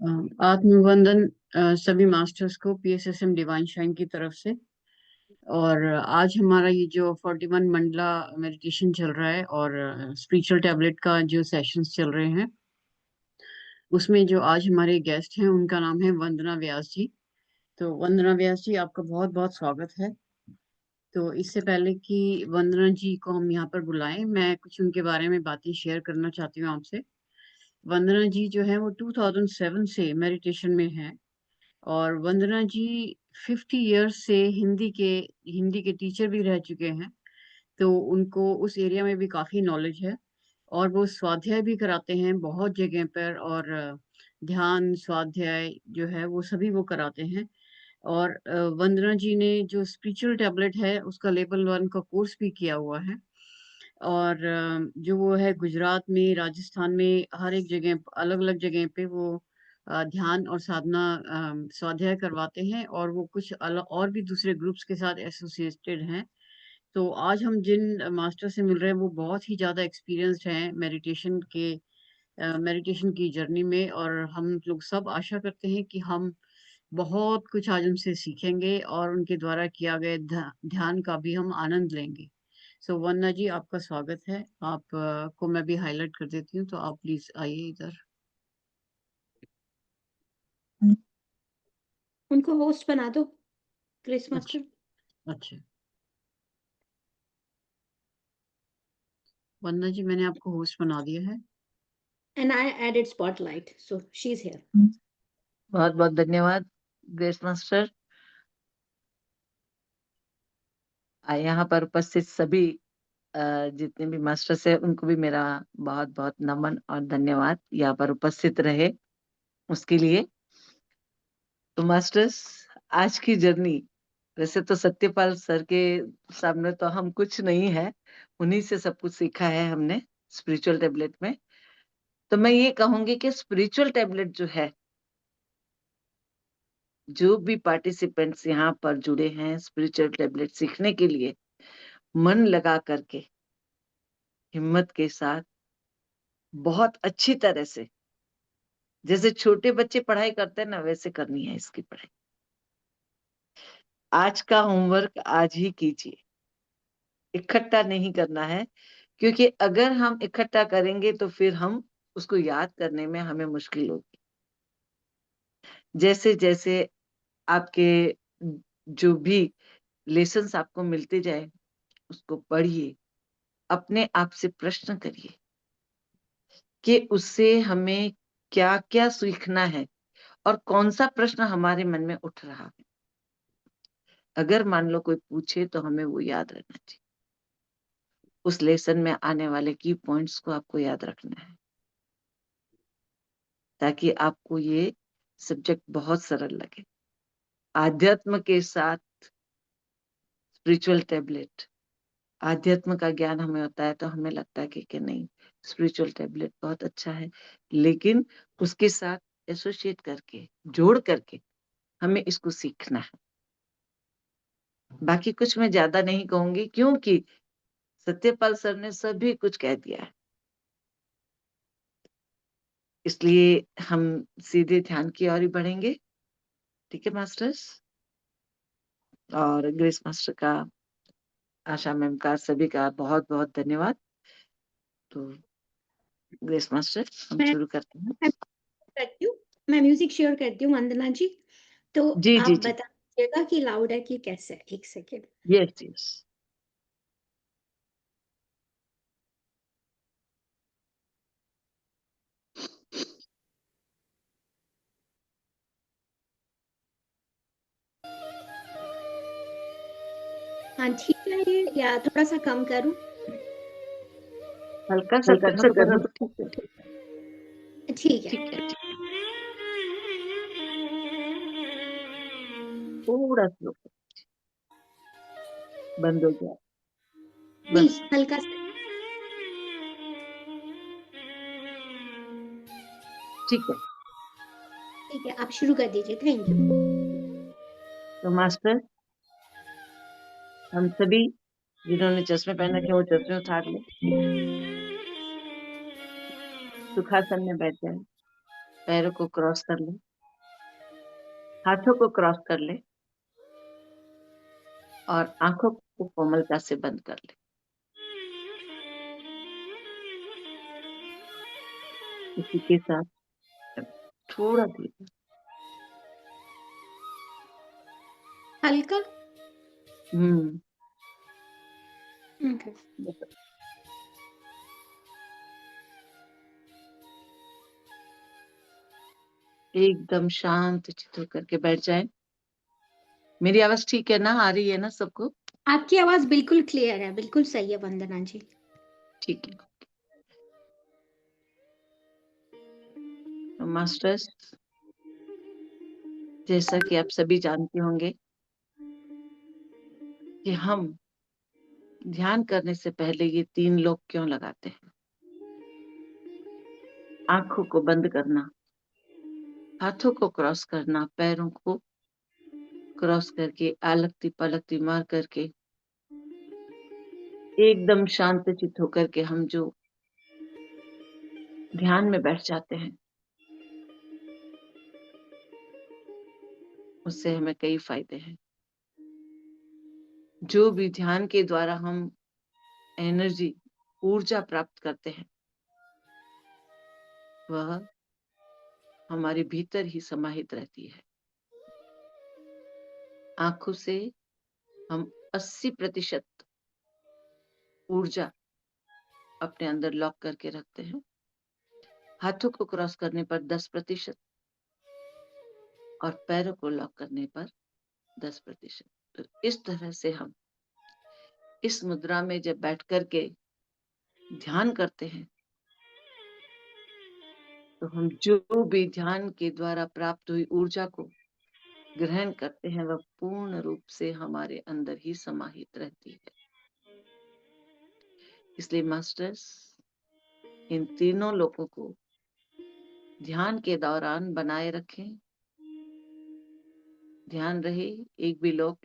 आत्मवंदन सभी मास्टर्स को PSSM divine shine की तरफ से। और आज हमारा ये जो 41 मंडला मेडिटेशन चल रहा है और स्पिरिचुअल टैबलेट का जो सेशंस चल रहे हैं, उसमें जो आज हमारे गेस्ट हैं उनका नाम है वंदना व्यास जी। तो वंदना व्यास जी, आपका बहुत बहुत स्वागत है। तो इससे पहले कि वंदना जी को हम यहाँ पर बुलाएं, मैं कुछ उनके बारे में बातें शेयर करना चाहती हूँ आपसे। वंदना जी जो है वो 2007 से मेडिटेशन में है। और वंदना जी 50 इयर्स से हिंदी के टीचर भी रह चुके हैं। तो उनको उस एरिया में भी काफ़ी नॉलेज है। और वो स्वाध्याय भी कराते हैं बहुत जगह पर। और ध्यान स्वाध्याय जो है वो सभी वो कराते हैं। और वंदना जी ने जो स्पिरिचुअल टैबलेट है उसका लेवल 1 का कोर्स भी किया हुआ है। और जो वो है गुजरात में, राजस्थान में, हर एक जगह अलग अलग जगह पे वो ध्यान और साधना स्वाध्याय करवाते हैं। और वो कुछ अलग और भी दूसरे ग्रुप्स के साथ एसोसिएटेड हैं। तो आज हम जिन मास्टर से मिल रहे हैं वो बहुत ही ज़्यादा एक्सपीरियंस्ड हैं मेडिटेशन की जर्नी में। और हम लोग सब आशा करते हैं कि हम बहुत कुछ आज उनसे सीखेंगे और उनके द्वारा किया गया ध्यान का भी हम आनंद लेंगे। सो वन्ना जी, आपका स्वागत है। आप को मैं भी हाईलाइट कर देती हूँ, तो आप प्लीज आइए इधर। उनको होस्ट बना दो, ग्रेस अच्छा। मास्टर। अच्छा वंदना जी, मैंने आपको होस्ट बना दिया है। And I added spotlight, so she is here. बहुत बहुत धन्यवाद ग्रेस मास्टर। यहाँ पर उपस्थित सभी जितने भी मास्टर्स हैं उनको भी मेरा बहुत बहुत नमन और धन्यवाद यहाँ पर उपस्थित रहे उसके लिए। तो मास्टर्स, आज की जर्नी, वैसे तो सत्यपाल सर के सामने तो हम कुछ नहीं है, उन्हीं से सब कुछ सीखा है हमने स्पिरिचुअल टैबलेट में। तो मैं ये कहूंगी कि स्पिरिचुअल टैबलेट जो है, जो भी पार्टिसिपेंट्स यहाँ पर जुड़े हैं स्पिरिचुअल टैबलेट सीखने के लिए, मन लगा करके, हिम्मत के साथ, बहुत अच्छी तरह से, जैसे छोटे बच्चे पढ़ाई करते हैं ना, वैसे करनी है इसकी पढ़ाई। आज का होमवर्क आज ही कीजिए, इकट्ठा नहीं करना है, क्योंकि अगर हम इकट्ठा करेंगे तो फिर हम उसको याद करने में हमें मुश्किल होगी। जैसे जैसे आपके जो भी लेसन्स आपको मिलते जाए, उसको पढ़िए, अपने आप से प्रश्न करिए कि उससे हमें क्या क्या सीखना है और कौन सा प्रश्न हमारे मन में उठ रहा है। अगर मान लो कोई पूछे तो हमें वो याद रखना चाहिए। उस लेसन में आने वाले की पॉइंट्स को आपको याद रखना है, ताकि आपको ये सब्जेक्ट बहुत सरल लगे। आध्यात्म के साथ स्पिरिचुअल टैबलेट, आध्यात्म का ज्ञान हमें होता है तो हमें लगता है कि नहीं, स्पिरिचुअल टैबलेट बहुत अच्छा है, लेकिन उसके साथ एसोसिएट करके, जोड़ करके हमें इसको सीखना है। बाकी कुछ मैं ज्यादा नहीं कहूंगी, क्योंकि सत्यपाल सर ने सभी कुछ कह दिया है। इसलिए हम सीधे ध्यान की ओर ही बढ़ेंगे। ठीक है मास्टर्स, और ग्रेस मास्टर का, आशा मैम का, सभी का बहुत बहुत धन्यवाद। तो ग्रेस मास्टर, हम शुरू करते हैं। करती हूँ, मैं म्यूजिक शेयर करती हूँ वंदना जी। तो जी आप जी जी, बता दीजिएगा कि लाउड है कि कैसे है। एक सेकेंड। Yes yes. हाँ ठीक है ये, या थोड़ा सा कम करूँ? हल्का सा करना तो करना तो ठीक है। ठीक है। ठीक है, ठीक। थोड़ा स्लो, बंद हो गया, नहीं, बस। हल्का सा। ठीक है। ठीक है, आप शुरू कर दीजिए। Thank you. तो मास्टर, हम सभी जिन्होंने चश्मे पहन रखे वो चश्मे उतार ले, सुखासन में बैठ जाए, पैरों को क्रॉस कर ले, हाथों को क्रॉस कर ले और आंखों को कोमलता से बंद कर ले। इसी के साथ थोड़ा धीरे, हल्का। हम्म, ओके। एकदम शांत चित्त होकर के बैठ जाए। मेरी आवाज ठीक है ना, आ रही है ना सबको? आपकी आवाज बिल्कुल क्लियर है, बिल्कुल सही है वंदना जी। ठीक है। तो मास्टर्स, जैसा कि आप सभी जानते होंगे कि हम ध्यान करने से पहले ये 3 लोग क्यों लगाते हैं? आंखों को बंद करना, हाथों को क्रॉस करना, पैरों को क्रॉस करके आलकती पलकती मार करके एकदम शांत चित्त होकर के हम जो ध्यान में बैठ जाते हैं, उससे हमें कई फायदे हैं। जो भी ध्यान के द्वारा हम एनर्जी, ऊर्जा प्राप्त करते हैं, वह हमारे भीतर ही समाहित रहती है। आंखों से हम 80% ऊर्जा अपने अंदर लॉक करके रखते हैं, हाथों को क्रॉस करने पर 10% और पैरों को लॉक करने पर 10%। तो इस तरह से हम इस मुद्रा में जब बैठ करके ध्यान करते हैं, तो हम जो भी ध्यान के द्वारा प्राप्त हुई ऊर्जा को ग्रहण करते हैं, वह पूर्ण रूप से हमारे अंदर ही समाहित रहती है। इसलिए मास्टर्स, इन तीनों लोगों को ध्यान के दौरान बनाए रखें। ध्यान रहे, एक भी लोग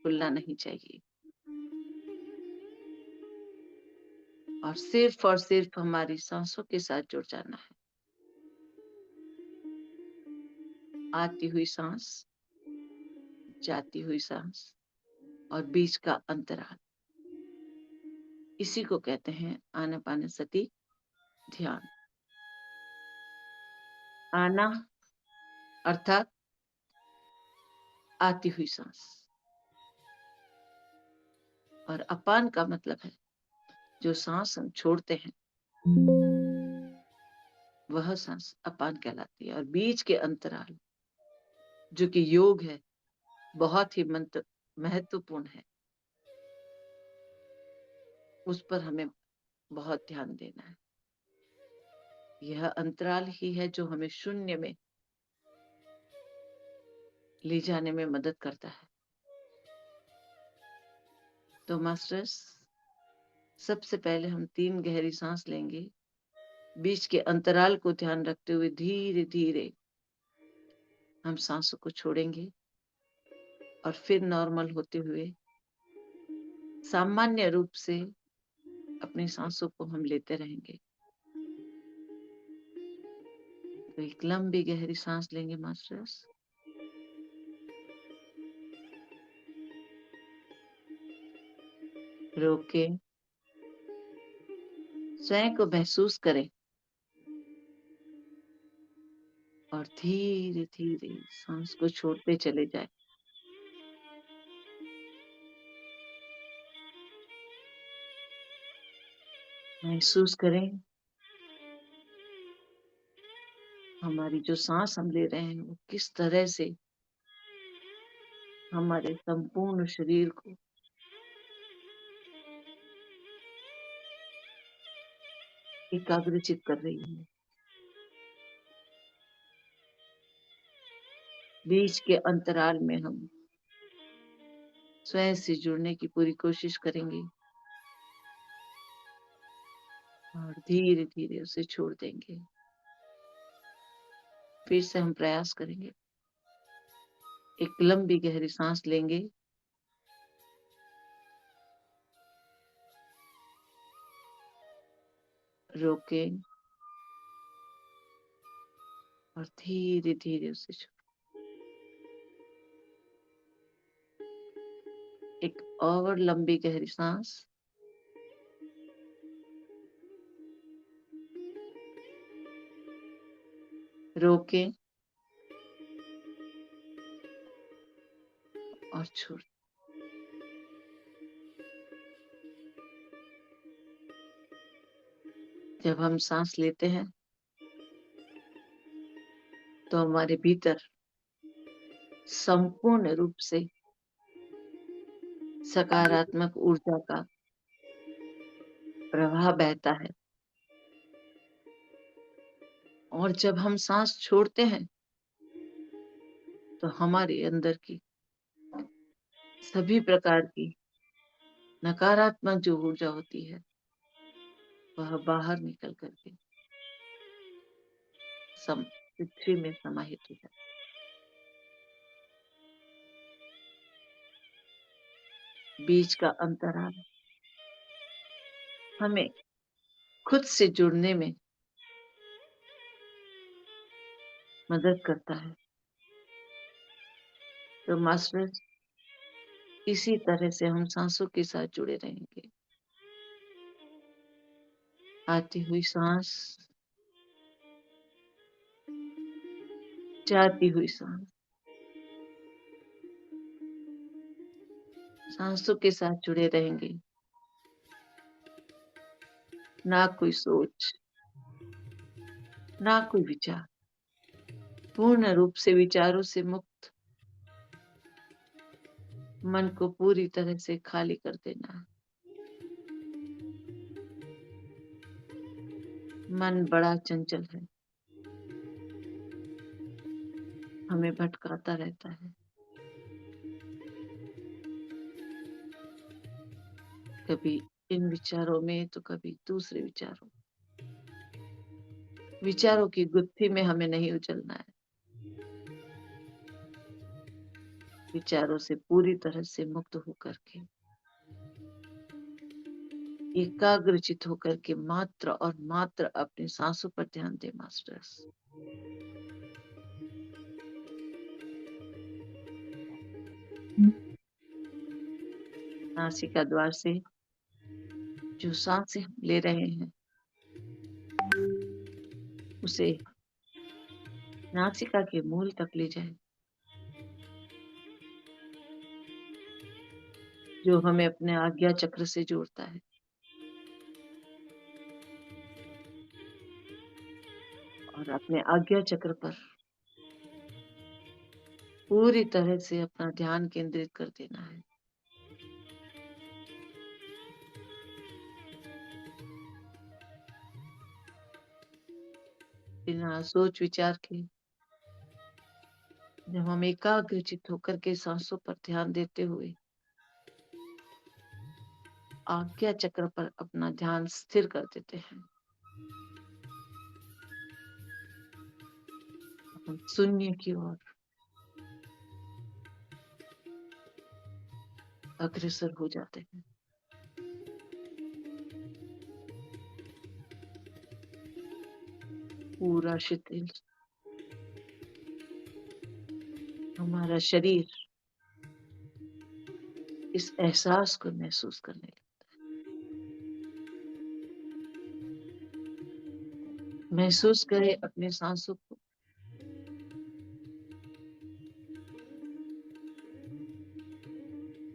खुलना नहीं चाहिए और सिर्फ हमारी सांसों के साथ जुड़ जाना है। आती हुई सांस, जाती हुई सांस और बीच का अंतराल, इसी को कहते हैं आनापानसति ध्यान। आना अर्थात आती हुई सांस और अपान का मतलब है जो सांस हम छोड़ते हैं, वह सांस अपान कहलाती है। और बीच के अंतराल जो कि योग है, बहुत ही महत्वपूर्ण है, उस पर हमें बहुत ध्यान देना है। यह अंतराल ही है जो हमें शून्य में ले जाने में मदद करता है। तो मास्टर्स, सबसे पहले हम 3 गहरी सांस लेंगे, बीच के अंतराल को ध्यान रखते हुए धीरे धीरे हम सांसों को छोड़ेंगे और फिर नॉर्मल होते हुए सामान्य रूप से अपनी सांसों को हम लेते रहेंगे। तो एक लंबी गहरी सांस लेंगे मास्टर्स, रोके, स्वयं को महसूस करें और धीरे धीरे सांस को छोड़ते चले जाए। महसूस करें हमारी जो सांस हम ले रहे हैं वो किस तरह से हमारे संपूर्ण शरीर को एकाग्रचित कर रही है। बीच के अंतराल में हम स्वयं से जुड़ने की पूरी कोशिश करेंगे और धीरे धीरे उसे छोड़ देंगे। फिर से हम प्रयास करेंगे। एक लंबी गहरी सांस लेंगे, रोके, और धीरे धीरे उसे छोड़। एक और लंबी गहरी सांस। रोके और छोड़। जब हम सांस लेते हैं तो हमारे भीतर संपूर्ण रूप से सकारात्मक ऊर्जा का प्रवाह बहता है, और जब हम सांस छोड़ते हैं तो हमारे अंदर की सभी प्रकार की नकारात्मक जो ऊर्जा होती है वह बाहर निकल करके पृथ्वी में समाहित हो जाती है। बीच का अंतराल हमें खुद से जुड़ने में मदद करता है। तो मास्टर, इसी तरह से हम सांसों के साथ जुड़े रहेंगे। आती हुई सांस, जाती हुई सांस, सांसों के साथ जुड़े रहेंगे। ना कोई सोच, ना कोई विचार, पूर्ण रूप से विचारों से मुक्त मन को पूरी तरह से खाली कर देना है। मन बड़ा चंचल है, हमें भटकाता रहता है। कभी इन विचारों में तो कभी दूसरे विचारों की गुत्थी में हमें नहीं उलझना है। विचारों से पूरी तरह से मुक्त होकर के एकाग्रचित होकर के मात्र और मात्र अपनी सांसों पर ध्यान दे मास्टर्स। नासिका द्वार से जो सांसें हम ले रहे हैं उसे नासिका के मूल तक ले जाए, जो हमें अपने आज्ञा चक्र से जोड़ता है। और अपने आज्ञा चक्र पर पूरी तरह से अपना ध्यान केंद्रित कर देना है। बिना सोच विचार के जब हम एकाग्रचित होकर के सांसों पर ध्यान देते हुए आज्ञा चक्र पर अपना ध्यान स्थिर कर देते हैं, हम शून्य की ओर अग्रसर हो जाते हैं। पूरा शिथिल हमारा शरीर इस एहसास को महसूस करने लगता है। महसूस करें अपने सांसों को।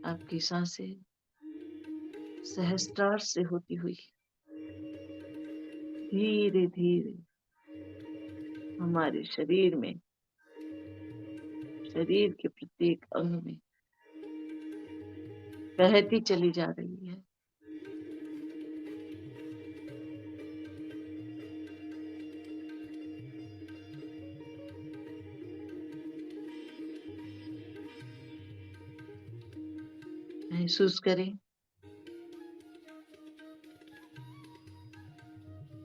आपकी सांसें सहस्त्रार से होती हुई धीरे धीरे हमारे शरीर में, शरीर के प्रत्येक अंग में बहती चली जा रही है। महसूस करें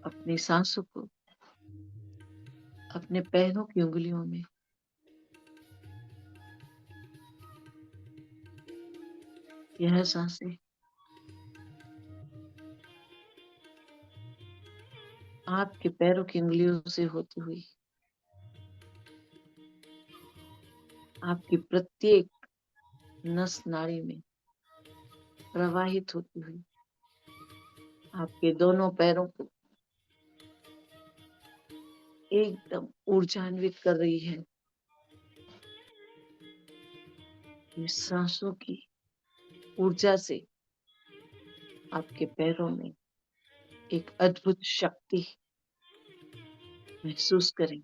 अपनी सांसों को अपने पैरों की उंगलियों में। यह सांसें आपके पैरों की उंगलियों से होती हुई आपकी प्रत्येक नस नाड़ी में प्रवाहित होती हुई आपके दोनों पैरों को एकदम ऊर्जान्वित कर रही है। ये सांसों की ऊर्जा से आपके पैरों में एक अद्भुत शक्ति महसूस करें।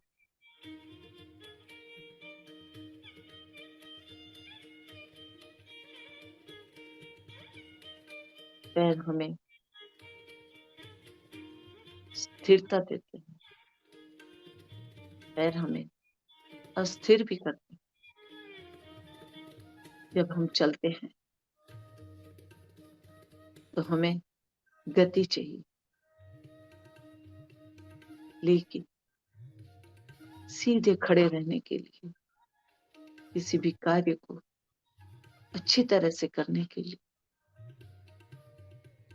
पैर हमें स्थिरता देते हैं, पैर हमें अस्थिर भी करते हैं। जब हम चलते हैं तो हमें गति चाहिए, लेकिन सीधे खड़े रहने के लिए, किसी भी कार्य को अच्छी तरह से करने के लिए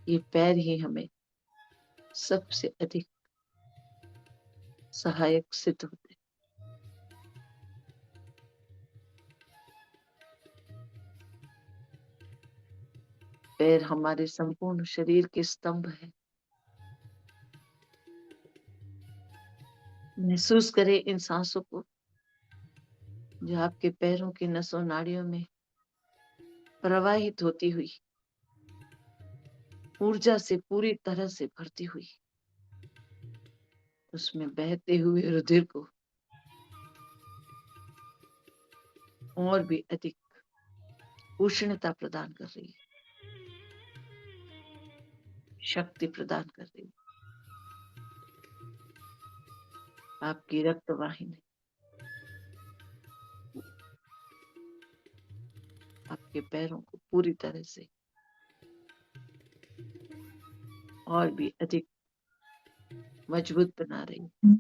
ये पैर ही हमें सबसे अधिक सहायक सिद्ध होते हैं। पैर हमारे संपूर्ण शरीर के स्तंभ है। महसूस करें इन सांसों को जो आपके पैरों की नसों नाड़ियों में प्रवाहित होती हुई ऊर्जा से पूरी तरह से भरती हुई, उसमें बहते हुए रुधिर को और भी अधिक उष्णता प्रदान कर रही है, शक्ति प्रदान कर रही है। आपकी रक्तवाहिनी आपके पैरों को पूरी तरह से और भी अधिक मजबूत बना रही है।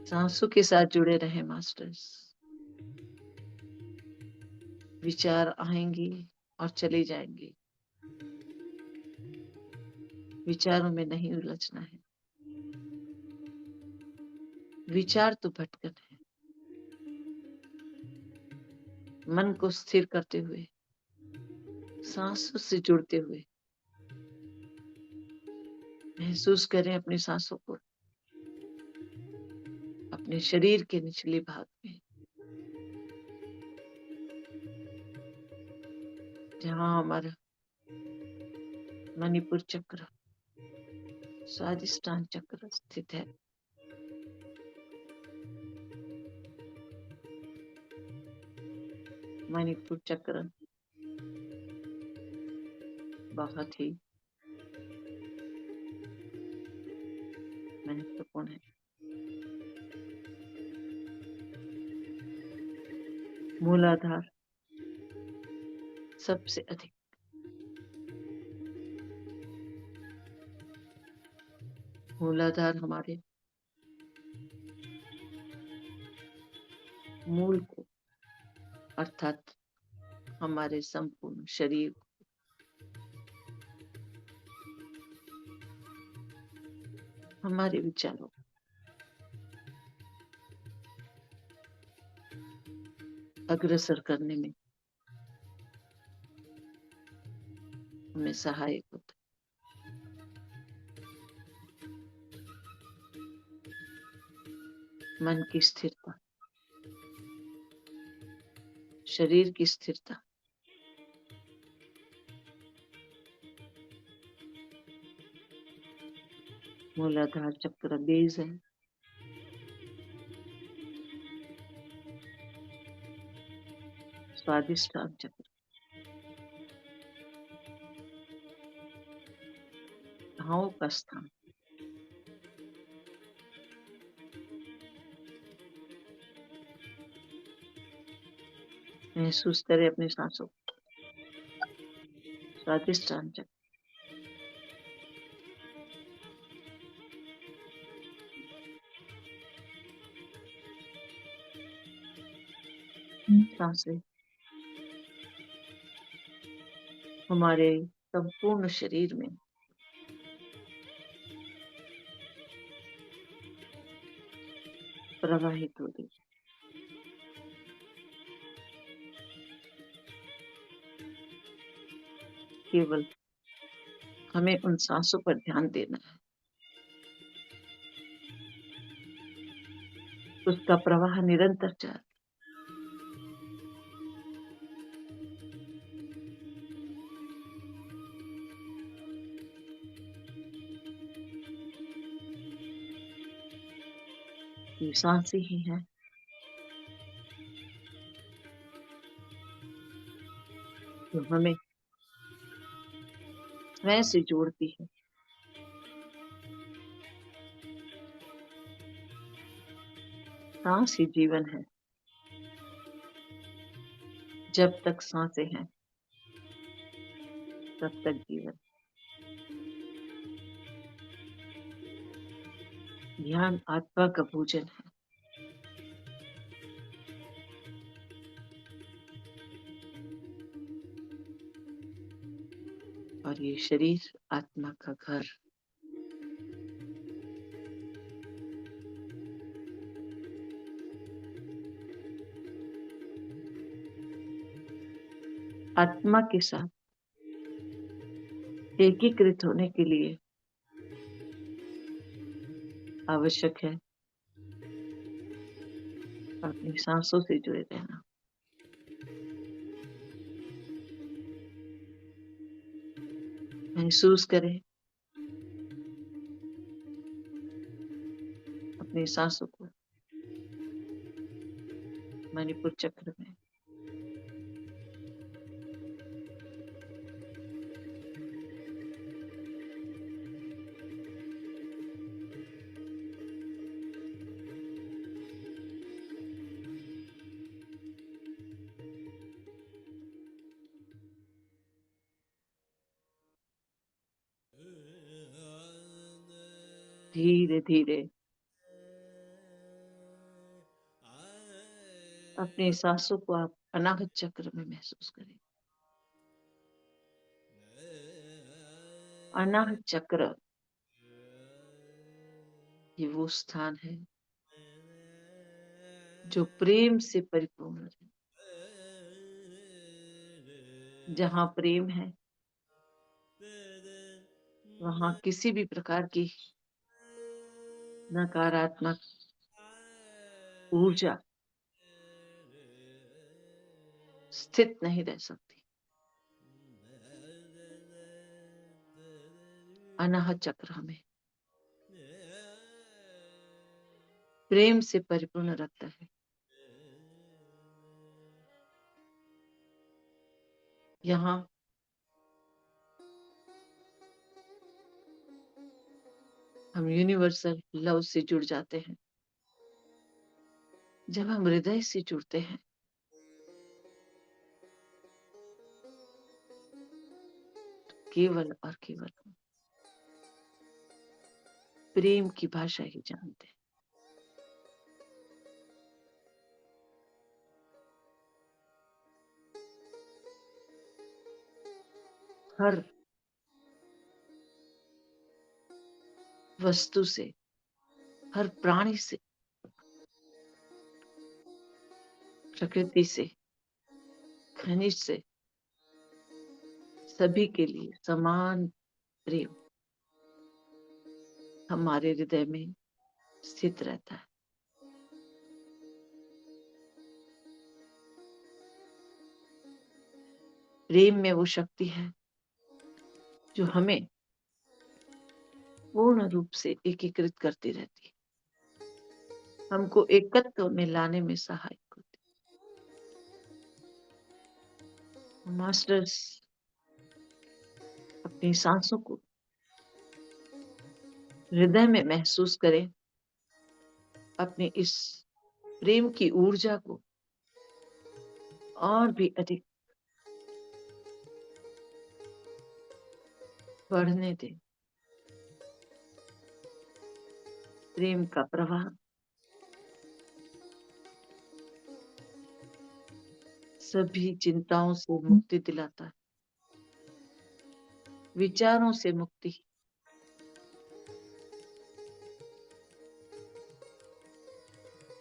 सांसों के साथ जुड़े रहे मास्टर्स। विचार आएंगे और चले जाएंगे, विचारों में नहीं उलझना है। विचार तो भटकन है। मन को स्थिर करते हुए, सांसों से जुड़ते हुए महसूस करें अपनी सांसों को अपने शरीर के निचले भाग में, जहां हमारा मणिपुर चक्र, स्वादिष्टान चक्र स्थित है। मणिपुर चक्र बहुत ही महत्वपूर्ण है। मूलाधार सबसे अधिक। मूलाधार हमारे मूल को, अर्थात हमारे संपूर्ण शरीर को, हमारे विचारों अग्रसर करने में हमें सहायक होता है। मन की स्थिरता, शरीर की स्थिरता, मूलाधार चक्र बेस है। स्वादिष्टान चक्र भावों का स्थान। महसूस करें अपनी सांसों को। स्वादिष्टान चक्र सांसें हमारे संपूर्ण शरीर में प्रवाहित हो रही है। केवल हमें उन सांसों पर ध्यान देना है, उसका प्रवाह निरंतर चल। ये सांसें ही हैं जो हमें स्वयं से जोड़ती है। सांस ही जीवन है। जब तक सांसें हैं तब तक जीवन। ध्यान आत्मा का भोजन है और ये शरीर आत्मा का घर। आत्मा के साथ एकीकृत होने के लिए आवश्यक है अपनी सांसों से जुड़े रहना। महसूस करें अपनी सांसों को मणिपुर चक्र में। धीरे धीरे अपनी सांसों को आप अनाहत चक्र में महसूस करें। अनाहत चक्र ये वो स्थान है जो प्रेम से परिपूर्ण है। जहाँ प्रेम है वहाँ किसी भी प्रकार की नकारात्मक ऊर्जा स्थित नहीं रह सकती। अनाहत चक्र हमें प्रेम से परिपूर्ण रखता है। यहाँ हम यूनिवर्सल लव से जुड़ जाते हैं। जब हम हृदय से जुड़ते हैं तो केवल और केवल प्रेम की भाषा ही जानते हैं। हर वस्तु से, हर प्राणी से, प्रकृति से, खनिज से, सभी के लिए समान प्रेम हमारे हृदय में स्थित रहता है। प्रेम में वो शक्ति है जो हमें पूर्ण रूप से एकीकृत करती रहती है, हमको एकत्व में लाने में सहायक होती है। मास्टर्स अपनी सांसों को हृदय में महसूस करें, अपने इस प्रेम की ऊर्जा को और भी अधिक बढ़ने दें। प्रेम का प्रवाह सभी चिंताओं से मुक्ति दिलाता है, विचारों से मुक्ति,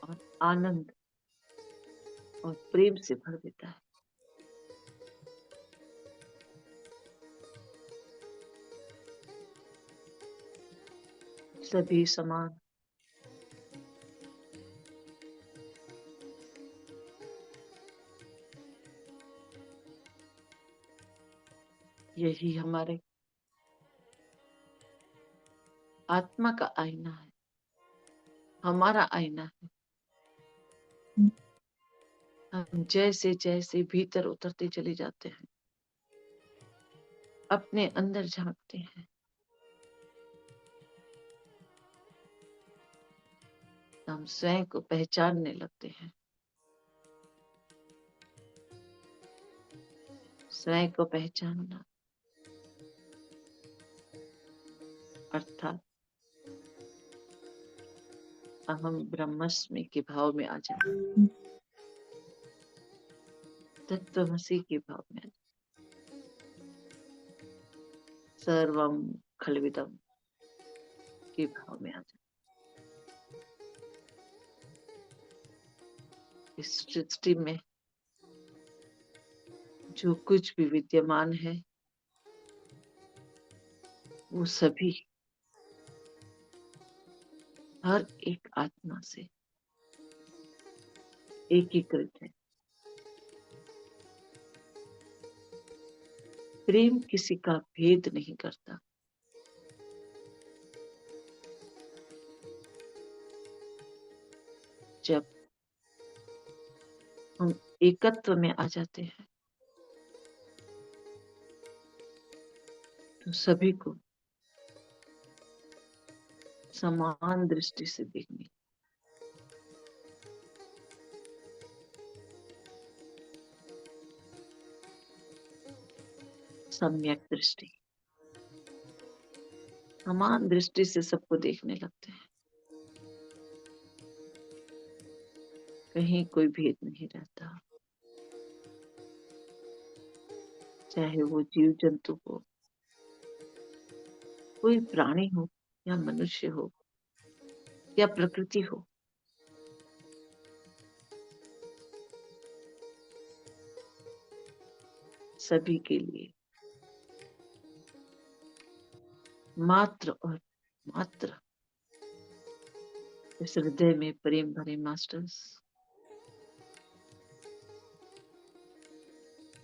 और आनंद और प्रेम से भर देता है। सभी समान। यही हमारे आत्मा का आईना है, हमारा आईना है। हम जैसे जैसे भीतर उतरते चले जाते हैं, अपने अंदर झांकते हैं, हम स्वयं को पहचानने लगते हैं। स्वयं को पहचानना अर्थात अहम ब्रह्मस्मि के भाव में आ जाना, तत्वमसि के भाव में आ जाना, सर्वम खलविदम के भाव में आ जाना। इस सृष्टि में जो कुछ भी विद्यमान है वो सभी हर एक आत्मा से एकीकृत है। प्रेम किसी का भेद नहीं करता। जब हम एकत्व में आ जाते हैं तो सभी को समान दृष्टि से देखनी, सम्यक दृष्टि, समान दृष्टि से सबको देखने लगते हैं। कहीं कोई भेद नहीं रहता, चाहे वो जीव जंतु हो, कोई प्राणी हो या मनुष्य हो या प्रकृति हो। सभी के लिए मात्र और मात्र इस हृदय में प्रेम भरे मास्टर्स,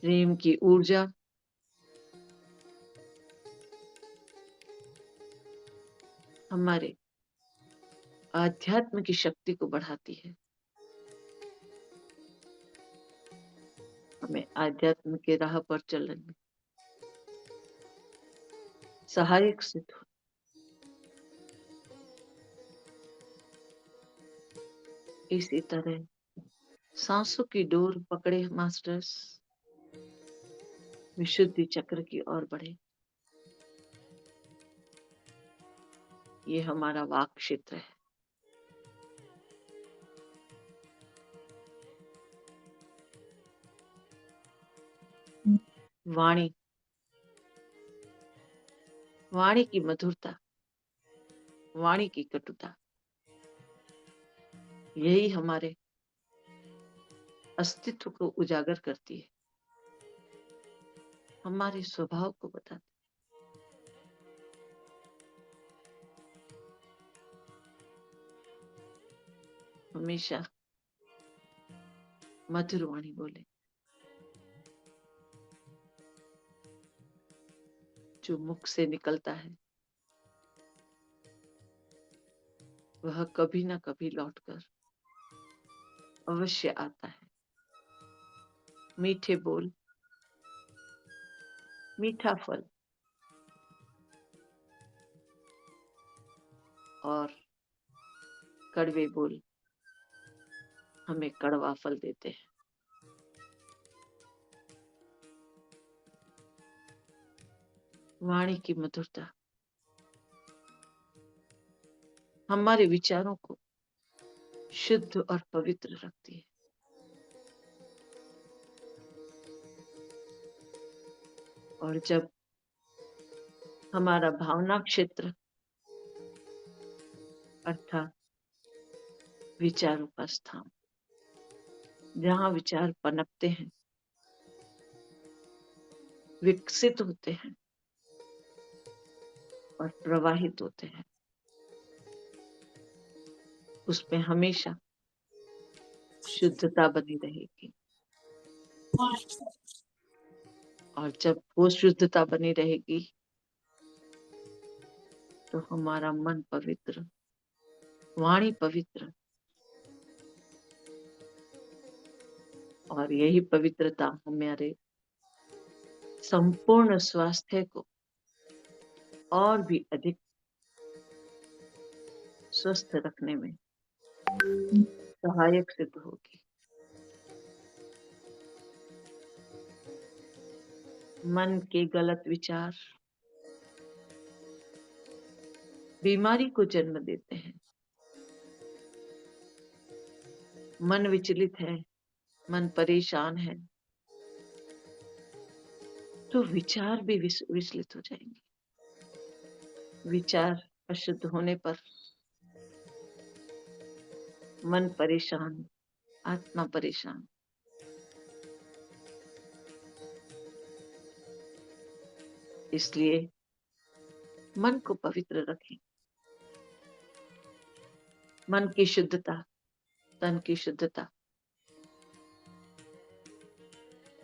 प्रेम की ऊर्जा हमारे आध्यात्म की शक्ति को बढ़ाती है, हमें आध्यात्म के राह पर चलने में सहायक सिद्ध हो। इसी तरह सांसों की डोर पकड़े मास्टर्स विशुद्धि चक्र की ओर बढ़े। ये हमारा वाक क्षेत्र है। वाणी, वाणी की मधुरता, वाणी की कटुता, यही हमारे अस्तित्व को उजागर करती है, हमारे स्वभाव को बताती है। हमेशा मधुर वाणी बोले, जो मुख से निकलता है वह कभी ना कभी लौटकर अवश्य आता है। मीठे बोल, मीठा फल, और कड़वे बोल हमें कड़वा फल देते हैं। वाणी की मधुरता हमारे विचारों को शुद्ध और पवित्र रखती है। और जब हमारा भावना क्षेत्र अर्थात विचारों का स्थान, जहाँ विचार पनपते हैं, विकसित होते हैं और प्रवाहित होते हैं, उसमें हमेशा शुद्धता बनी रहेगी। और जब वो शुद्धता बनी रहेगी तो हमारा मन पवित्र, वाणी पवित्र, और यही पवित्रता हमारे संपूर्ण स्वास्थ्य को और भी अधिक स्वस्थ रखने में सहायक सिद्ध होगी। मन के गलत विचार बीमारी को जन्म देते हैं। मन विचलित है, मन परेशान है, तो विचार भी विचलित हो जाएंगे। विचार अशुद्ध होने पर मन परेशान, आत्मा परेशान। इसलिए मन को पवित्र रखें। मन की शुद्धता, तन की शुद्धता।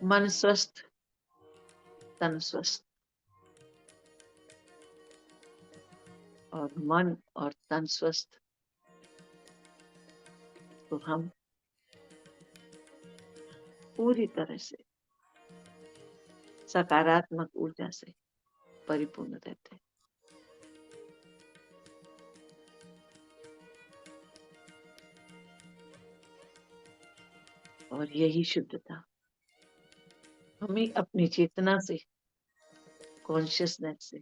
मन स्वस्थ, तन स्वस्थ। और मन और तन स्वस्थ तो हम पूरी तरह से सकारात्मक ऊर्जा से परिपूर्ण रहते हैं। और यही शुद्धता हमें अपनी चेतना से, कॉन्शियसनेस से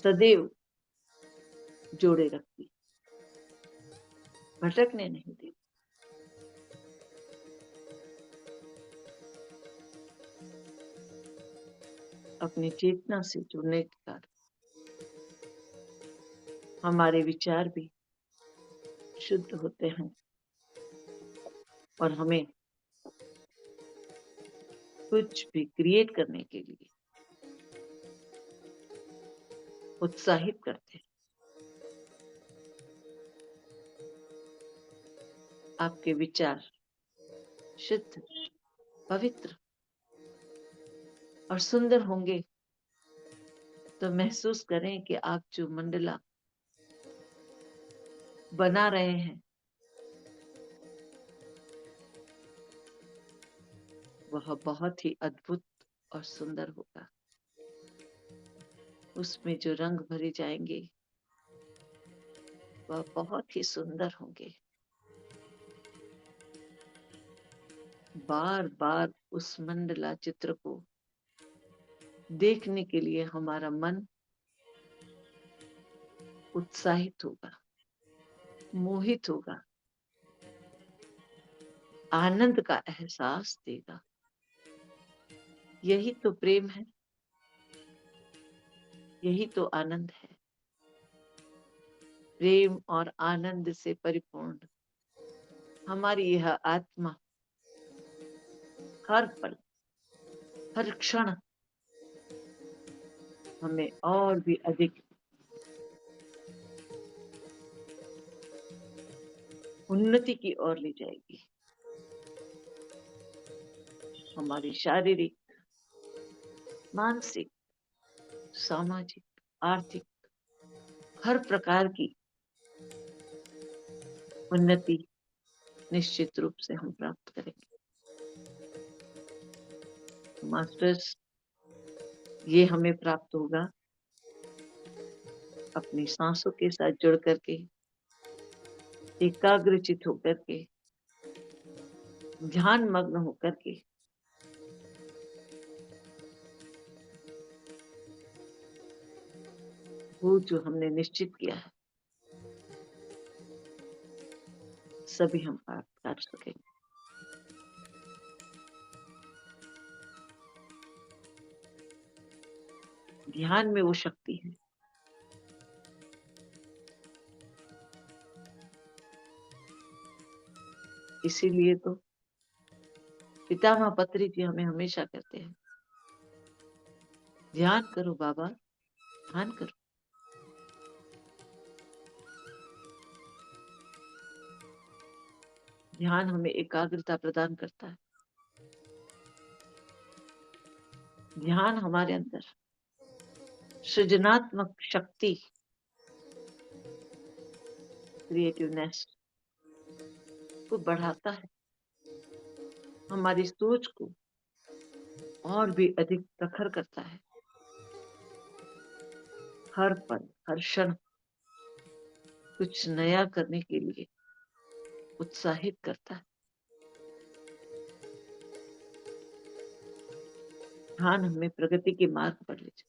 सदैव जोड़े रखती, भटकने नहीं देती। अपनी चेतना से जुड़ने के कारण हमारे विचार भी शुद्ध होते हैं और हमें कुछ भी क्रिएट करने के लिए उत्साहित करते हैं। आपके विचार शुद्ध, पवित्र और सुंदर होंगे तो महसूस करें कि आप जो मंडला बना रहे हैं वह बहुत ही अद्भुत और सुंदर होगा। उसमें जो रंग भरे जाएंगे वह बहुत ही सुंदर होंगे। बार बार उस मंडला चित्र को देखने के लिए हमारा मन उत्साहित होगा, मोहित होगा, आनंद का एहसास देगा। यही तो प्रेम है, यही तो आनंद है। प्रेम और आनंद से परिपूर्ण हमारी यह आत्मा हर पल, हर क्षण हमें और भी अधिक उन्नति की ओर ले जाएगी। हमारी शारीरिक, मानसिक, सामाजिक, आर्थिक हर प्रकार की उन्नति निश्चित रूप से हम प्राप्त करेंगे। मास्टर्स, ये हमें प्राप्त होगा अपनी सांसों के साथ जुड़ करके, एकाग्रचित होकर के, ध्यान मग्न होकर के, वो जो हमने निश्चित किया है सभी हम प्राप्त कर सकेंगे। ध्यान में वो शक्ति है। इसीलिए तो पितामह पत्री जी हमें हमेशा कहते हैं, ध्यान करो बाबा, ध्यान करो। ध्यान हमें एकाग्रता प्रदान करता है। ध्यान हमारे अंदर सृजनात्मक शक्ति, क्रिएटिवनेस को बढ़ाता है, हमारी सोच को और भी अधिक प्रखर करता है, हर पल हर क्षण कुछ नया करने के लिए उत्साहित करता है। ध्यान हमें प्रगति के मार्ग पर ले जाता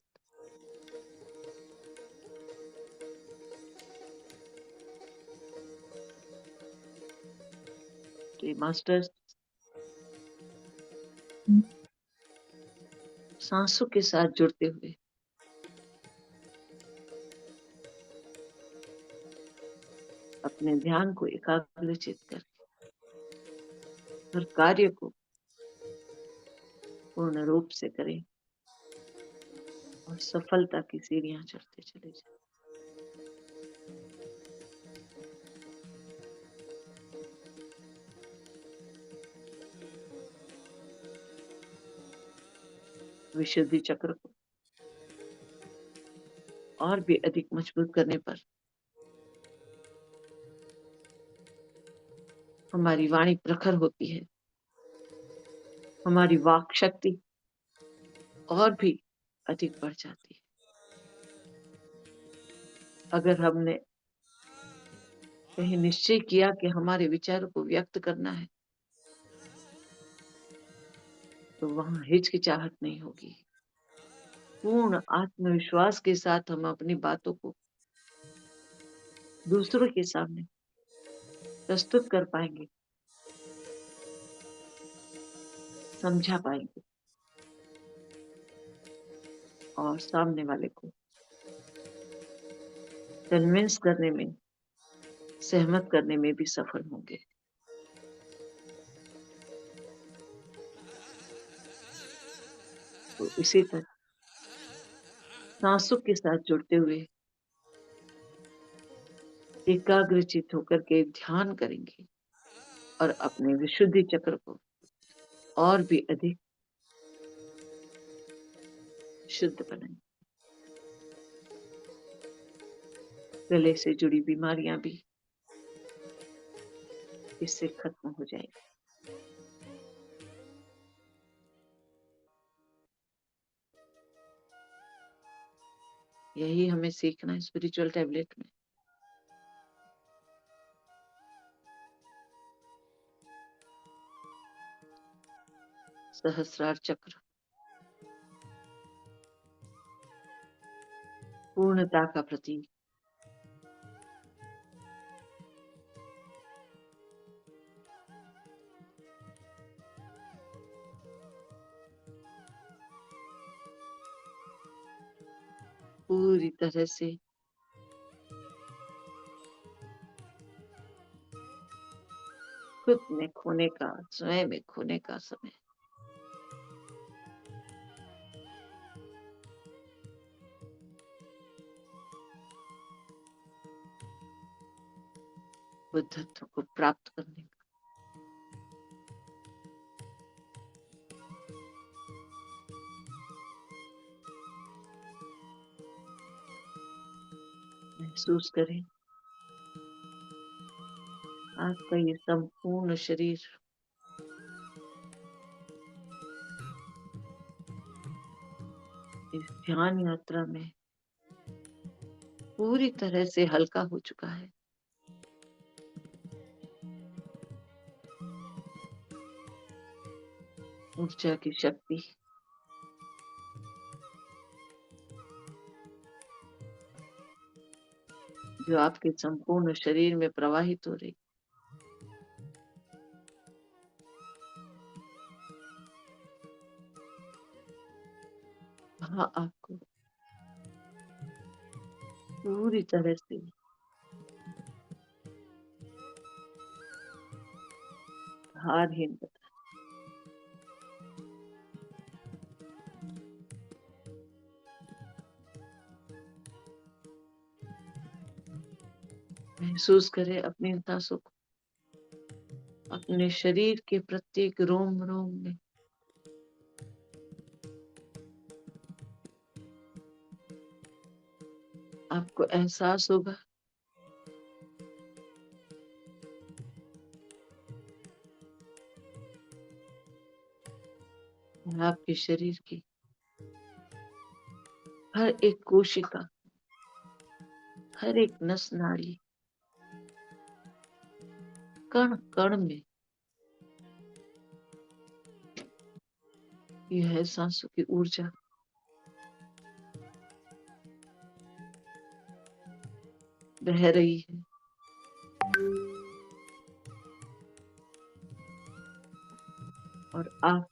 है। मास्टर्स सांसों के साथ जुड़ते हुए अपने ध्यान को एकाग्रचित करके हर कार्य को पूर्ण रूप से करें और सफलता की सीढ़ियां चढ़ते चले जाएं। विशुद्धि चक्र को और भी अधिक मजबूत करने पर हमारी वाणी प्रखर होती है, हमारी वाक शक्ति और भी अधिक बढ़ जाती है। अगर हमने कहीं निश्चय किया कि हमारे विचारों को व्यक्त करना है, तो वहां हिचकिचाहट नहीं होगी। पूर्ण आत्मविश्वास के साथ हम अपनी बातों को दूसरों के सामने प्रस्तुत कर पाएंगे, समझा पाएंगे और सामने वाले को कन्विंस करने में, सहमत करने में भी सफल होंगे। तो इसी तरह सांसों के साथ जुड़ते हुए एकाग्रचित होकर के ध्यान करेंगे और अपने विशुद्धि चक्र को और भी अधिक शुद्ध बनाएंगे। गले से जुड़ी बीमारियां भी इससे खत्म हो जाएगी। यही हमें सीखना है स्पिरिचुअल टैबलेट में। सहस्रार चक्र पूर्णता का प्रतीक, पूरी तरह से खुद में खोने का, स्वयं में खोने का समय। बुद्धत्व को प्राप्त करने का। महसूस करें आपका ये संपूर्ण शरीर इस ध्यान यात्रा में पूरी तरह से हल्का हो चुका है। ऊर्जा की शक्ति जो आपके संपूर्ण शरीर में प्रवाहित हो रही, वहां आपको पूरी तरह से हारहीन बता। महसूस करें अपनी सांसों को अपने शरीर के प्रत्येक रोम रोम में आपको एहसास होगा आपके शरीर की हर एक कोशिका, हर एक नस नाड़ी, कण कण में यह है सांसों की ऊर्जा बह रही है। और आप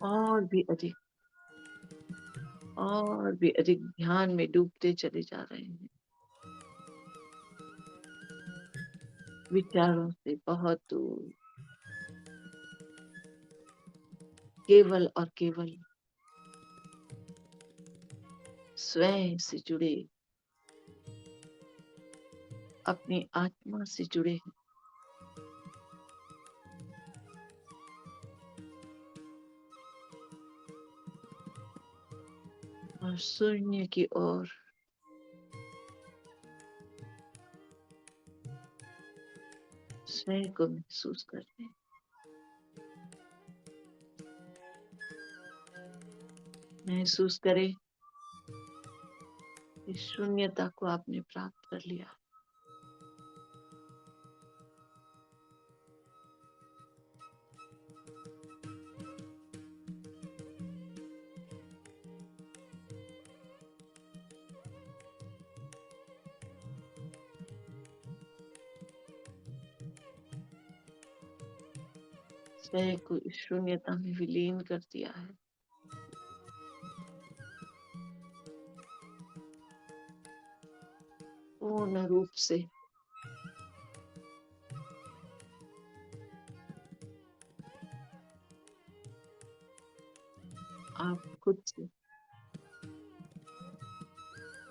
और भी अधिक ध्यान में डूबते चले जा रहे हैं, विचारों से बहुत दूर, केवल और केवल स्वयं से जुड़े, अपनी आत्मा से जुड़े हैं। और शून्य की ओर स्वयं को महसूस करते हैं। महसूस करें इस शून्यता को आपने प्राप्त कर लिया। स्वयं को इस शून्यता में विलीन कर दिया है। पूर्ण रूप से आप खुद से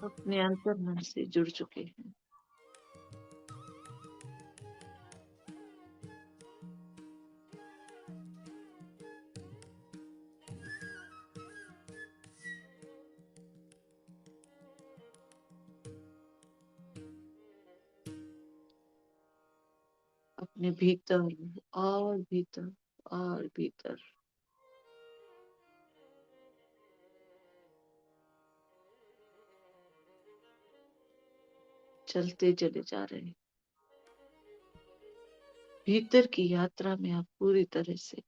अपने अंतर्मन से जुड़ चुके हैं। अपने भीतर और भीतर और भीतर चलते चले जा रहे हैं। भीतर की यात्रा में आप पूरी तरह से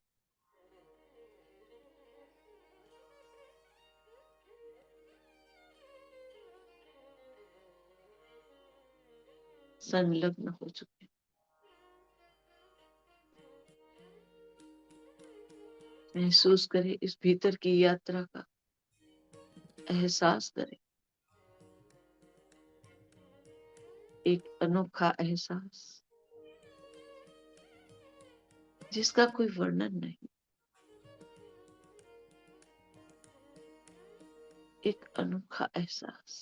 संलग्न हो चुके हैं। महसूस करें इस भीतर की यात्रा का, एहसास करें एक अनोखा एहसास जिसका कोई वर्णन नहीं। एक अनोखा एहसास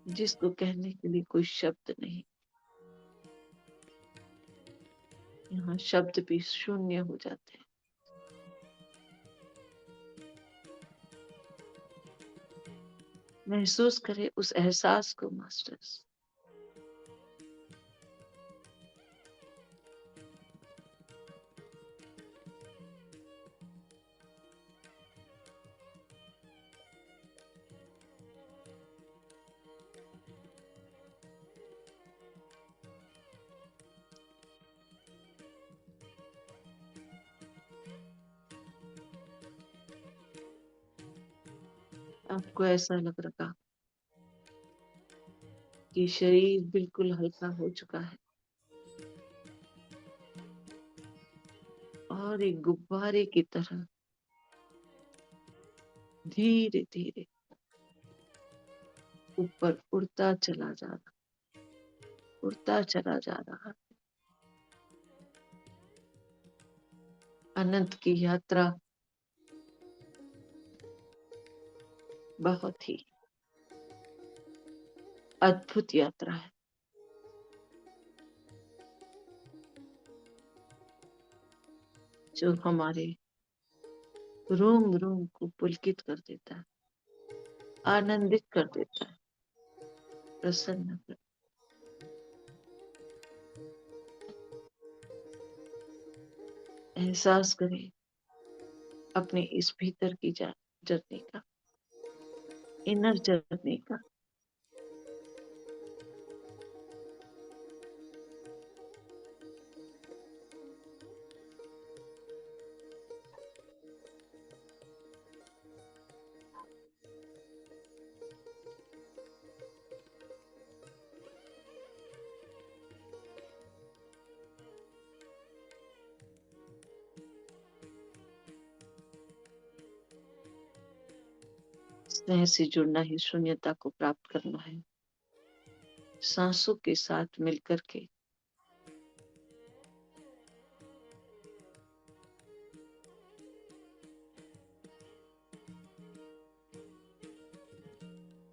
जिसको कहने के लिए कोई शब्द नहीं। यहाँ शब्द भी शून्य हो जाते हैं। महसूस करें उस एहसास को मास्टर्स। आपको ऐसा लग रहा कि शरीर बिल्कुल हल्का हो चुका है और एक गुब्बारे की तरह धीरे धीरे ऊपर उड़ता चला जा रहा, उड़ता चला जा रहा। अनंत की यात्रा बहुत ही अद्भुत यात्रा है। जो हमारे रोम रोम को पुलकित कर देता है, आनंदित कर देता है, प्रसन्न कर। एहसास करें अपने इस भीतर की जर्नी का, इनर जर्नी का। स्नेह से जुड़ना ही शून्यता को प्राप्त करना है। सांसों के साथ मिलकर के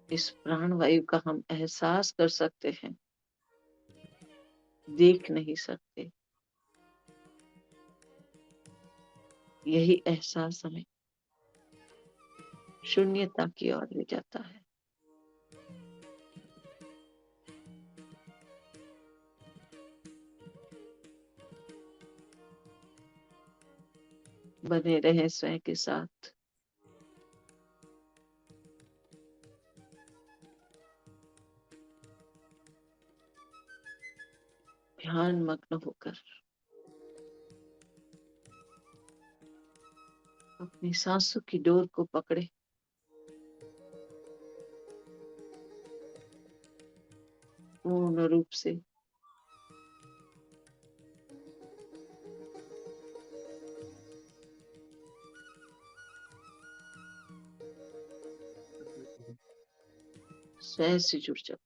इस प्राण वायु का हम एहसास कर सकते हैं, देख नहीं सकते। यही एहसास हमें शून्यता की ओर ले जाता है। बने रहें स्वयं के साथ। ध्यान मग्न होकर अपनी सांसों की डोर को पकड़े, पूर्ण रूप से स्वयं से जुड़ जाओ।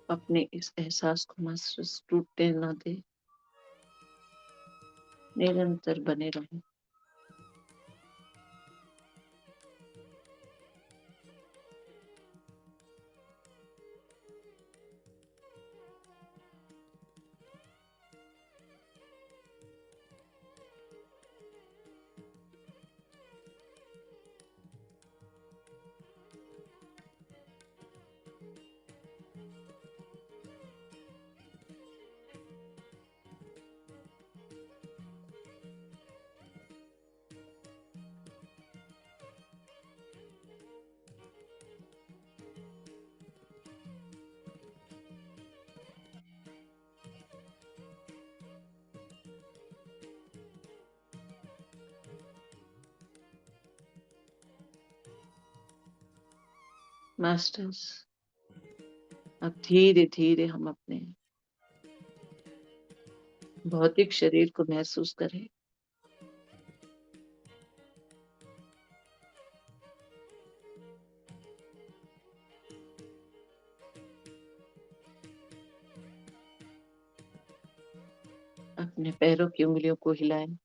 अपने इस एहसास को महसूस टूटने न दे, निरंतर बने रहो। मास्टर्स, अब धीरे धीरे हम अपने भौतिक शरीर को महसूस करें। अपने पैरों की उंगलियों को हिलाएं।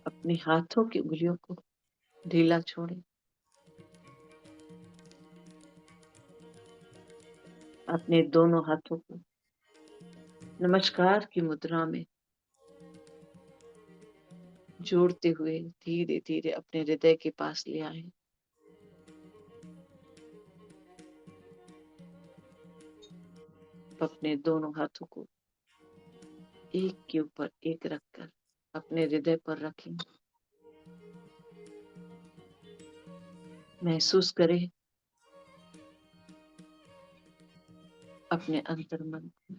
अपने हाथों की उंगलियों को ढीला छोड़ें। अपने दोनों हाथों को नमस्कार की मुद्रा में जोड़ते हुए धीरे धीरे अपने हृदय के पास ले आए। अपने दोनों हाथों को एक के ऊपर एक रखकर अपने हृदय पर रखें। महसूस करें अपने अंतर्मन को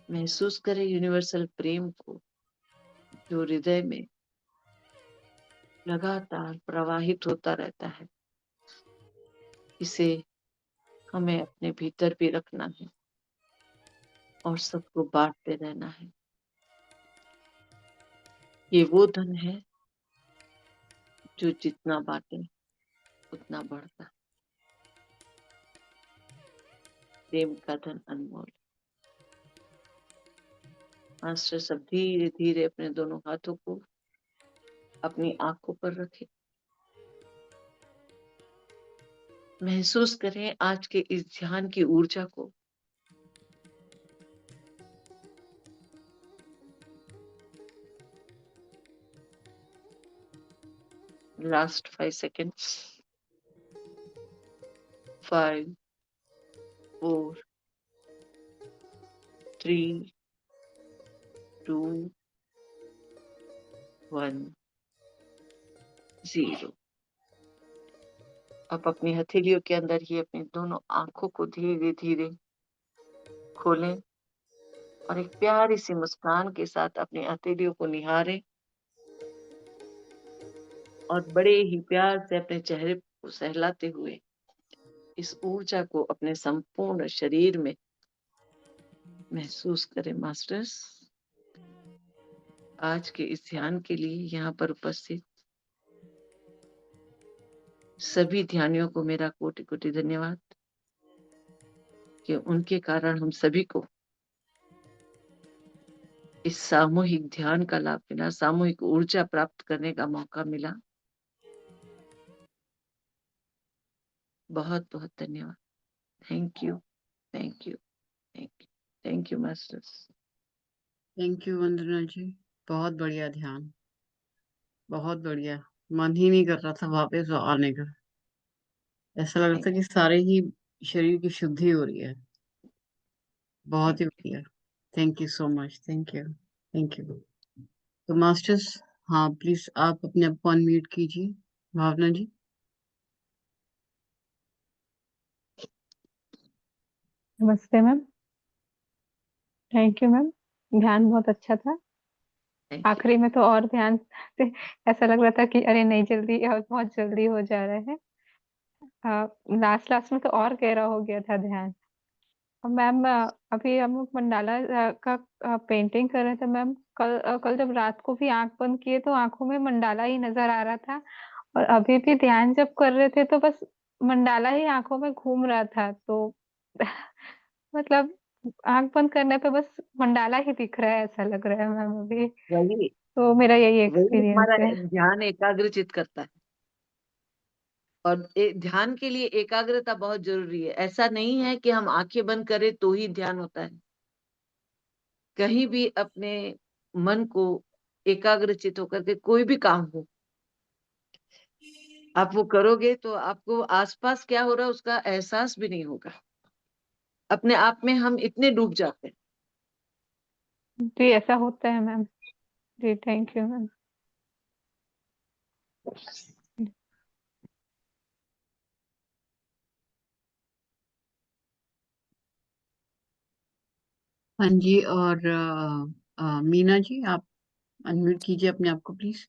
महसूस करें, यूनिवर्सल प्रेम को जो हृदय में लगातार प्रवाहित होता रहता है। इसे हमें अपने भीतर भी रखना है और सबको बांटते रहना है। ये वो धन है जो जितना बांटे उतना बढ़ता है। प्रेम का धन अनमोल। मास्टर सब धीरे धीरे अपने दोनों हाथों को अपनी आंखों पर रखें। महसूस करें आज के इस ध्यान की ऊर्जा को। Last 5 seconds. 5, 4, 3, 2, 1, 0। आप अपनी हथेलियों के अंदर ही अपनी दोनों आंखों को धीरे धीरे खोलें और एक प्यारी सी मुस्कान के साथ अपनी हथेलियों को निहारें और बड़े ही प्यार से अपने चेहरे को सहलाते हुए इस ऊर्जा को अपने संपूर्ण शरीर में महसूस करें। मास्टर्स, आज के इस ध्यान के लिए यहाँ पर उपस्थित सभी ध्यानियों को मेरा कोटि कोटि धन्यवाद कि उनके कारण हम सभी को इस सामूहिक ध्यान का लाभ मिला, सामूहिक ऊर्जा प्राप्त करने का मौका मिला। बहुत बहुत धन्यवाद। Thank you, thank you, thank you, thank you masters. Thank you Vandana ji, बहुत बढ़िया ध्यान, बहुत बढ़िया। मन ही नहीं कर रहा था वापस आने का। ऐसा लग रहा था कि सारे ही शरीर की शुद्धि हो रही है। बहुत ही बढ़िया। Thank you so much. Thank you, thank you. तो मास्टर्स, हाँ प्लीज आप अपने आप को अनम्यूट कीजिए। भावना जी। नमस्ते मैम। Thank you ma'am. ध्यान बहुत अच्छा था। Thank you. आखिरी में तो और ध्यान से ऐसा लग रहा था कि अरे नहीं, जल्दी बहुत जल्दी हो जा रहा है। लास्ट लास्ट में तो और गहरा हो गया था ध्यान। और मैम अभी हम लोग मंडाला का पेंटिंग कर रहे थे मैम। कल जब रात को भी आंख बंद किए तो आंखों में मंडाला ही नजर आ रहा था। और अभी भी ध्यान जब कर रहे थे तो बस मंडाला ही आंखों में घूम रहा था। तो मतलब आंख बंद करने पे बस मंडाला ही दिख रहा है, ऐसा लग रहा है मैम अभी। वही तो मेरा यही वही एक्सपीरियंस हमारा है। ध्यान एकाग्रचित करता है और ध्यान के लिए एकाग्रता बहुत जरूरी है। ऐसा नहीं है कि हम आंखें बंद करें तो ही ध्यान होता है। कहीं भी अपने मन को एकाग्रचित होकर के कोई भी काम हो, आप वो करोगे तो आपको आसपास क्या हो रहा है उसका एहसास भी नहीं होगा। अपने आप में हम इतने डूब जाते हैं। जी ऐसा होता है मैम। जी थैंक यू मैम। हाँ जी, और मीना जी, आप अनम्यूट कीजिए अपने आप को प्लीज।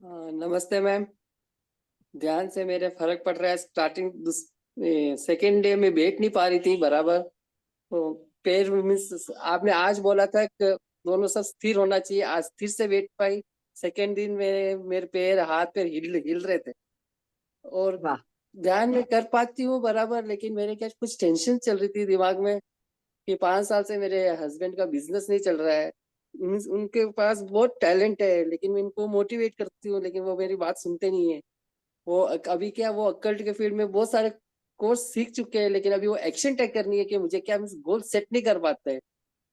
नमस्ते मैम। ध्यान से मेरे फर्क पड़ रहा है। स्टार्टिंग सेकेंड डे में बैठ नहीं पा रही थी बराबर। तो पैर मीन्स आपने आज बोला था कि दोनों सब स्थिर होना चाहिए, आज स्थिर से बैठ पाई। सेकेंड दिन मेरे पैर हाथ पैर हिल रहे थे और वाह। ध्यान में कर पाती हूँ बराबर, लेकिन मेरे क्या कुछ टेंशन चल रही थी दिमाग में कि 5 साल से मेरे हस्बैंड का बिजनेस नहीं चल रहा है। उनके पास बहुत टैलेंट है, लेकिन मैं इनको मोटिवेट करती हूँ लेकिन वो मेरी बात सुनते नहीं है। वो अभी क्या, वो अकल्ट के फील्ड में बहुत सारे कोर्स सीख चुके हैं, लेकिन अभी वो एक्शन टेक करनी है कि मुझे क्या मीन्स गोल सेट नहीं कर पाते हैं।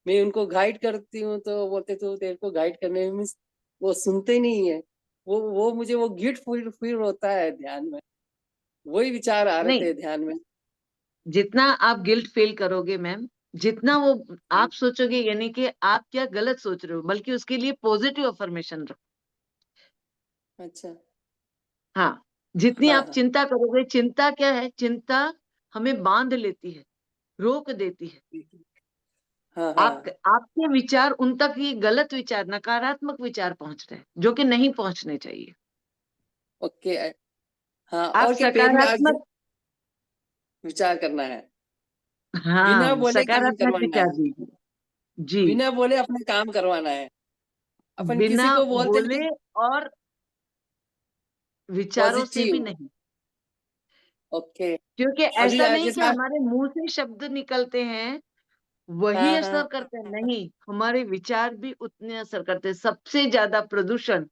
मैं उनको गाइड करती हूँ तो बोलते तो तेरे को गाइड करने में मीन्स वो सुनते नहीं है। वो मुझे वो गिल्ट फील होता है ध्यान में। वही विचार आ रहे नहीं, थे ध्यान में। जितना आप गिल्ट फील करोगे मैम, जितना वो आप सोचोगे, यानी कि आप क्या गलत सोच रहे हो, बल्कि उसके लिए पॉजिटिव अफर्मेशन रखो। अच्छा। हाँ, जितनी हाँ आप हाँ। चिंता करोगे, चिंता क्या है, चिंता हमें बांध लेती है। रोक देती है। हाँ आपके विचार उन तक, ये गलत विचार, नकारात्मक विचार पहुंच रहे हैं जो कि नहीं पहुंचने चाहिए। ओके। हाँ, आप और क्या पेन में आगे सकारात्मक, विचार करना है, बिना हाँ, बोले काम सकारात्मक करवाना विचार है, दीजिए जी, बिना बोले अपना काम करवाना है। अपन बिना किसी को बोलते बोले लेकिन और विचारों से भी पॉजिटिव। नहीं, ओके। क्योंकि अभी ऐसा नहीं कि जैसा हमारे मुंह से शब्द निकलते हैं वही हाँ असर करते हैं, नहीं, हमारे विचार भी उतने असर करते हैं। सबसे ज्यादा प्रदूषण जो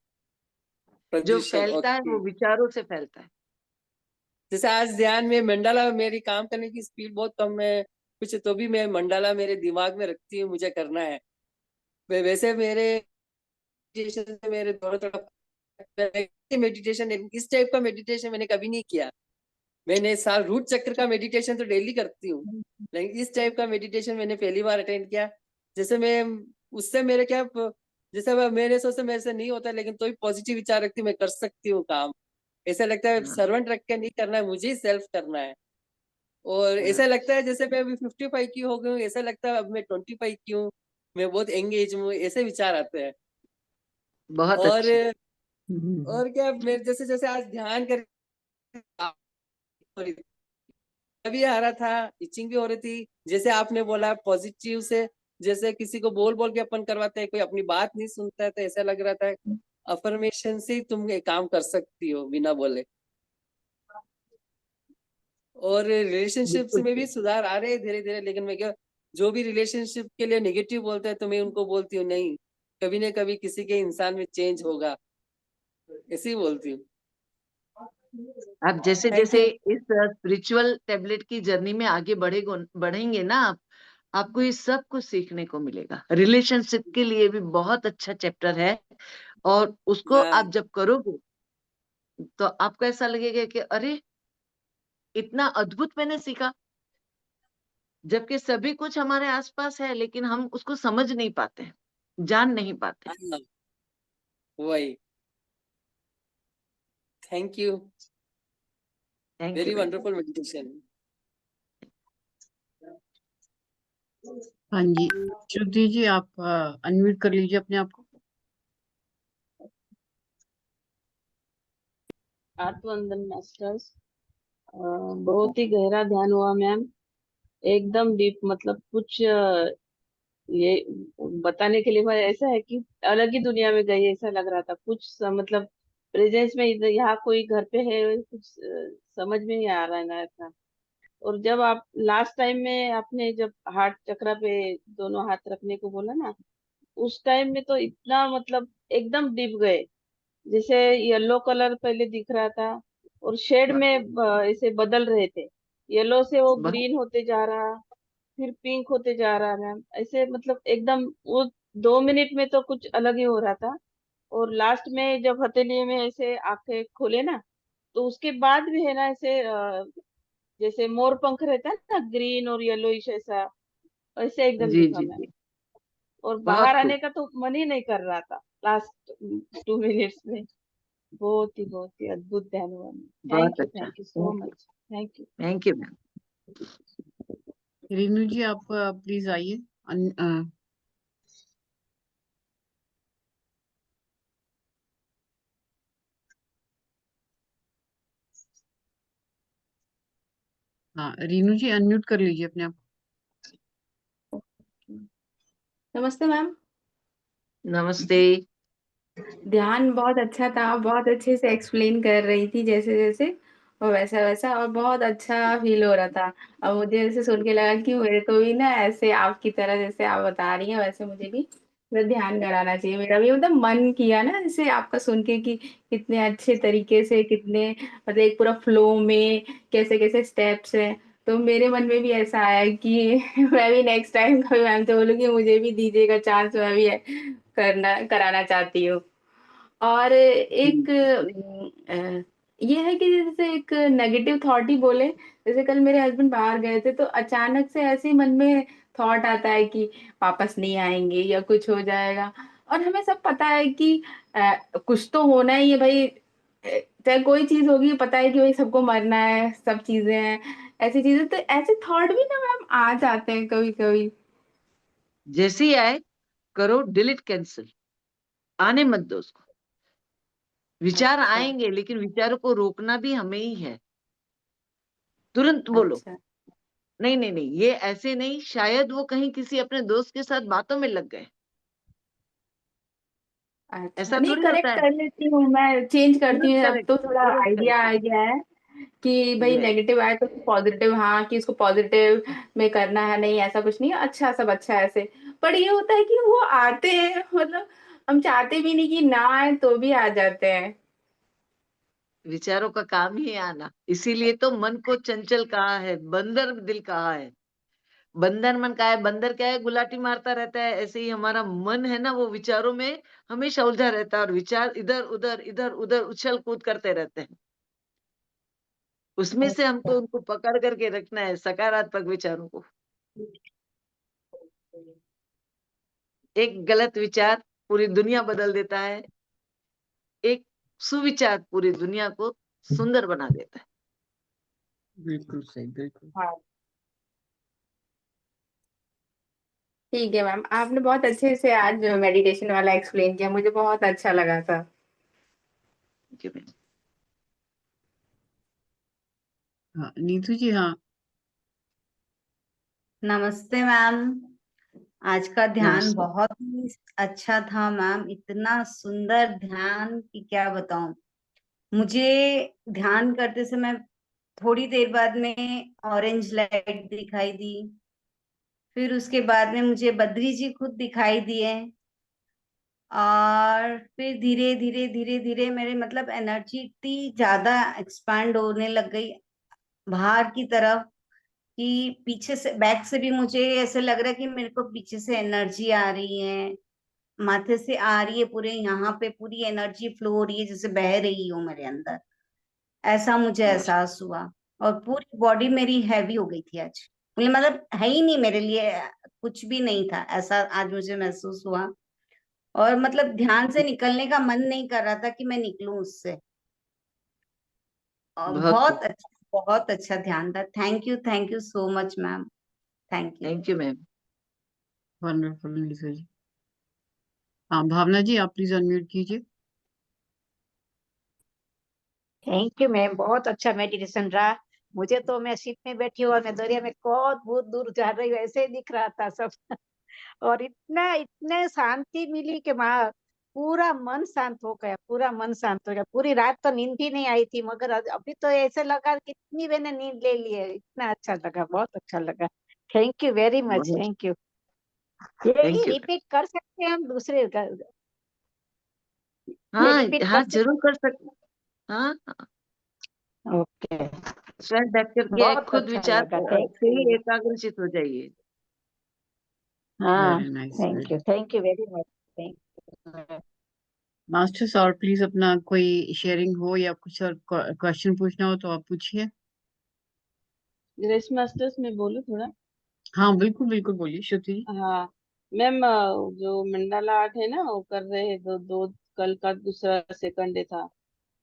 प्रदूषण। फैलता है ओके। वो विचारों से फैलता है। जैसे आज ध्यान में मंडाला, मेरी काम करने की स्पीड बहुत कम है कुछ, तो भी मैं मंडाला मेरे दिमाग में रखती हूँ, मुझे करना है। वैसे मेरे मेडिटेशन से मेरे दोनों तरफ मेडिटेशन, इस टाइप का मेडिटेशन मैंने कभी नहीं किया। मैंने साल रूट चक्र का मेडिटेशन तो डेली करती हूँ, लेकिन इस टाइप का मेडिटेशन मैंने पहली बार अटेंड किया। जैसे मैं उससे मेरे क्या जैसे मेरे सोच से मेरे से नहीं होता, लेकिन तो भी पॉजिटिव विचार रखती हूँ, मैं कर सकती हूँ काम। ऐसा लगता है हाँ, सर्वेंट रख के नहीं करना है, मुझे ही सेल्फ करना है। और हाँ, ऐसा लगता है जैसे मैं अभी 55 की हो गई हूँ, ऐसा लगता है अब मैं 25 की हूँ, मैं बहुत एंगेज हूँ, ऐसे विचार आते हैं। बहुत और अच्छे। और क्या, मेरे जैसे जैसे आज ध्यान कर भी आ रहा था, इचिंग भी हो रही थी, जैसे आपने बोला पॉजिटिव से, जैसे किसी को बोल बोल के अपन करवाते हैं, कोई अपनी बात नहीं सुनता है, तो ऐसा लग रहा था अफर्मेशन से ही तुम ये काम कर सकती हो बिना बोले। और रिलेशनशिप्स बिल्कुल में भी सही। सुधार आ रहे हैं धीरे धीरे, लेकिन मैं क्या, जो भी रिलेशनशिप के लिए नेगेटिव बोलते हैं तो मैं उनको बोलती हूँ नहीं, कभी ना कभी किसी के इंसान में चेंज होगा, ऐसे ही बोलती हूँ। आप जैसे थैंक जैसे यू। इस स्पिरिचुअल टैबलेट की जर्नी में आगे बढ़ेंगे ना आप, आपको ये सब कुछ सीखने को मिलेगा। रिलेशनशिप के लिए भी बहुत अच्छा चैप्टर है, और उसको हाँ आप जब करोगे तो आपको ऐसा लगेगा कि अरे, इतना अद्भुत मैंने सीखा, जबकि सभी कुछ हमारे आसपास है लेकिन हम उसको समझ नहीं पाते हैं, जान नहीं पाते। हाँ, वही। Thank you. Thank you very ma'am. Wonderful meditation. हाँ जी, श्रुति जी आप अनम्यूट कर लीजिए अपने आप को। आत्मवंदन मास्टर्स, बहुत ही गहरा ध्यान हुआ मैम, एकदम डीप, मतलब कुछ ये बताने के लिए मैं, ऐसा है कि अलग ही दुनिया में गई ऐसा लग रहा था कुछ मतलब प्रेजेंस में इधर यहाँ कोई घर पे है कुछ समझ में नहीं आ रहा है ना ऐसा। और जब आप लास्ट टाइम में आपने जब हार्ट चक्रा पे दोनों हाथ रखने को बोला ना, उस टाइम में तो इतना मतलब एकदम डीप गए, जैसे येलो कलर पहले दिख रहा था और शेड में ऐसे बदल रहे थे, येलो से वो बहुत ग्रीन होते जा रहा, फिर पिंक होते जा रहा मैम, ऐसे मतलब एकदम वो 2 मिनट में तो कुछ अलग ही हो रहा था। और लास्ट में जब हथेली में ऐसे आंखें खोले ना, तो उसके बाद भी है ना ऐसे जैसे मोर पंख रहता है ना, ग्रीन और येलोइश ऐसा, ऐसे एकदम जी दिखा जी मैम। जी, और बाहर बहुत आने खूब। का तो मन ही नहीं कर रहा था लास्ट 2 मिनट्स में। बहुत ही अद्भुत ध्यान हुआ। बहुत अच्छा। Thank you so thank you. Much. Thank you. Thank you ma'am. Renu ji आप प्लीज आइए। हाँ, रीनू जी अनम्यूट कर लीजिए अपने आप नमस्ते मैम। नमस्ते। ध्यान बहुत अच्छा था, बहुत अच्छे से एक्सप्लेन कर रही थी जैसे जैसे, और वैसा वैसा, और बहुत अच्छा फील हो रहा था। और मुझे ऐसे सुन के लगा कि मेरे को भी ना ऐसे आपकी तरह जैसे आप बता रही हैं वैसे मुझे भी मतलब ध्यान कराना चाहिए। मेरा भी मतलब मन किया ना जैसे आपका सुन के कि कितने अच्छे तरीके से, कितने मतलब एक पूरा फ्लो में कैसे कैसे स्टेप्स हैं। तो मेरे मन में भी ऐसा आया कि मैं भी नेक्स्ट टाइम कभी मैम से बोलूँगी मुझे भी दीजिएगा चांस, मैं भी करना कराना चाहती हूँ। और एक ये है कि जैसे एक नेगेटिव थॉट ही बोले, जैसे कल मेरे हस्बैंड बाहर गए थे तो अचानक से ऐसे ही मन में थॉट आता है कि वापस नहीं आएंगे या कुछ हो जाएगा। और हमें सब पता है कि कुछ तो होना ही है भाई, चाहे कोई चीज होगी, पता है कि भाई सबको मरना है, सब चीजें हैं, ऐसी चीजें, तो ऐसे थॉट भी ना मैम आ जाते हैं कभी कभी। जैसे ही आए करो डिलीट कैंसिल, आने मत दो उसको। विचार अच्छा। आएंगे लेकिन विचारों को रोकना भी हमें ही है। तुरंत बोलो अच्छा। नहीं नहीं नहीं, ये ऐसे नहीं, शायद वो कहीं किसी अपने दोस्त के साथ बातों में लग गए। अच्छा, ऐसा नहीं थोड़ी होता करेक्ट है। कर लेती हूँ मैं, चेंज करती तुरंत हूँ, अब करेक्ट तो करो, थोड़ा तुरंत आइडिया करेक्ट आ करो। गया है कि भाई ये नेगेटिव आए तो पॉजिटिव, हाँ कि इसको पॉजिटिव में करना है, नहीं ऐसा कुछ नहीं है, अच्छा सब अच्छा है ऐसे। पर ये होता है कि वो आते हैं, मतलब हम चाहते भी नहीं कि ना आए तो भी आ जाते हैं। विचारों का काम ही है आना, इसीलिए तो मन को चंचल कहा है, बंदर दिल कहा है। बंदर मन का है, बंदर क्या है, गुलाटी मारता रहता है। ऐसे ही हमारा मन है ना, वो विचारों में हमेशा उलझा रहता है और विचार इधर उधर उछल कूद करते रहते हैं। उसमें से हमको उनको पकड़ करके रखना है, सकारात्मक विचारों को। एक गलत विचार पूरी दुनिया बदल देता है, एक सुविचार पूरी दुनिया को सुंदर बना देता है। बिल्कुल सही, बिल्कुल। हाँ ठीक है मैम, आपने बहुत अच्छे से आज मेडिटेशन वाला एक्सप्लेन किया, मुझे बहुत अच्छा लगा था। Thank you, ma'am. हाँ नीतू जी, हाँ। नमस्ते मैम। आज का ध्यान नमस्कार। बहुत ही अच्छा था मैम, इतना सुंदर ध्यान कि क्या बताऊं। मुझे ध्यान करते समय थोड़ी देर बाद में ऑरेंज लाइट दिखाई दी, फिर उसके बाद में मुझे बद्री जी खुद दिखाई दिए, और फिर धीरे धीरे धीरे धीरे मेरे मतलब एनर्जी इतनी ज्यादा एक्सपांड होने लग गई बाहर की तरफ, कि पीछे से बैक से भी मुझे ऐसे लग रहा है कि मेरे को पीछे से एनर्जी आ रही है, माथे से आ रही है, पूरे यहाँ पे पूरी एनर्जी फ्लो हो रही है, जैसे बह रही हो मेरे अंदर, ऐसा मुझे एहसास हुआ। और पूरी बॉडी मेरी हैवी हो गई थी आज, मुझे मतलब है ही नहीं मेरे लिए, कुछ भी नहीं था ऐसा आज मुझे महसूस हुआ। और मतलब ध्यान से निकलने का मन नहीं कर रहा था कि मैं निकलूं उससे। और बहुत खूब। बहुत अच्छा ध्यान था। Thank you so much ma'am. Thank you. Thank you ma'am. Wonderful Neetu ji. हाँ भावना जी, आप प्लीज अनम्यूट कीजिए। थैंक यू मैम, बहुत अच्छा मेडिटेशन रहा। मुझे तो मैं शिप में बैठी हूँ और मैं दरिया में बहुत दूर जा रही हूँ, ऐसे ही दिख रहा था सब। और इतना इतने शांति मिली कि वहाँ पूरा मन शांत हो गया, पूरा मन शांत हो गया। पूरी रात तो नींद भी नहीं आई थी, मगर अभी तो ऐसे लगा कितनी मैंने नींद ले ली है, इतना अच्छा लगा, बहुत अच्छा लगा। थैंक यू वेरी मच, बहुत थैंक यू। यही थैंक यू। रिपीट कर सकते हैं हम दूसरे का? ये हाँ रिपीट हाँ, कर सकते? जरूर कर सकते। हाँ, ओके। स्वयं बैठ करके बहुत खुद अच्छा विचार लगा, थैंक से ही यू। एकाग्रचित हो जाइए। हाँ, very nice, very. Thank you very much, thank you. Masters, और प्लीज अपना कोई शेयरिंग हो या कुछ और क्वेश्चन पूछना हो तो आप पूछिए। ग्रेस मास्टर्स में बोलूँ थोड़ा? हाँ बिल्कुल बिल्कुल, बोलिए श्रुति जी। हाँ मैम, जो मंडाला आर्ट है ना, वो कर रहे हैं, दो दो कल का दूसरा सेकंड डे था।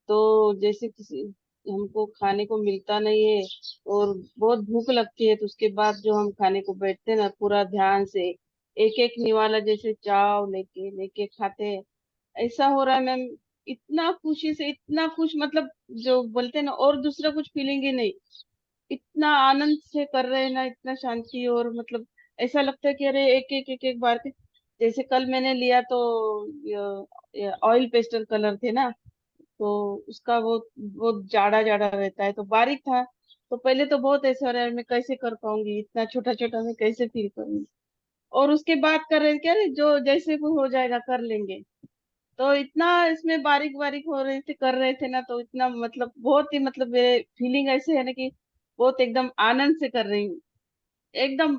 तो जैसे किसी हमको खाने को मिलता नहीं है और बहुत भूख लगती है, तो उसके बाद जो हम खाने को बैठते हैं ना, पूरा ध्यान से एक एक निवाला जैसे चाव लेके लेके खाते हैं, ऐसा हो रहा है मैम। इतना खुशी से, इतना खुश, मतलब जो बोलते हैं ना, और दूसरा कुछ फीलिंग ही नहीं। इतना आनंद से कर रहे हैं ना, इतना शांति, और मतलब ऐसा लगता है कि अरे एक एक बार के, जैसे कल मैंने लिया तो ऑयल पेस्टल कलर थे ना, तो उसका वो जाड़ा जाड़ा रहता है, तो बारीक था। तो पहले तो बहुत ऐसे हो रहा है, मैं कैसे कर पाऊंगी, इतना छोटा छोटा मैं कैसे फील करूंगी। और उसके बाद कर रहे क्या रे, जो जैसे भी हो जाएगा कर लेंगे। तो इतना इसमें बारीक बारीक हो रहे थे, कर रहे थे ना, तो इतना मतलब बहुत ही, मतलब मेरे फीलिंग ऐसे है ना कि बहुत एकदम आनंद से कर रही हूँ, एकदम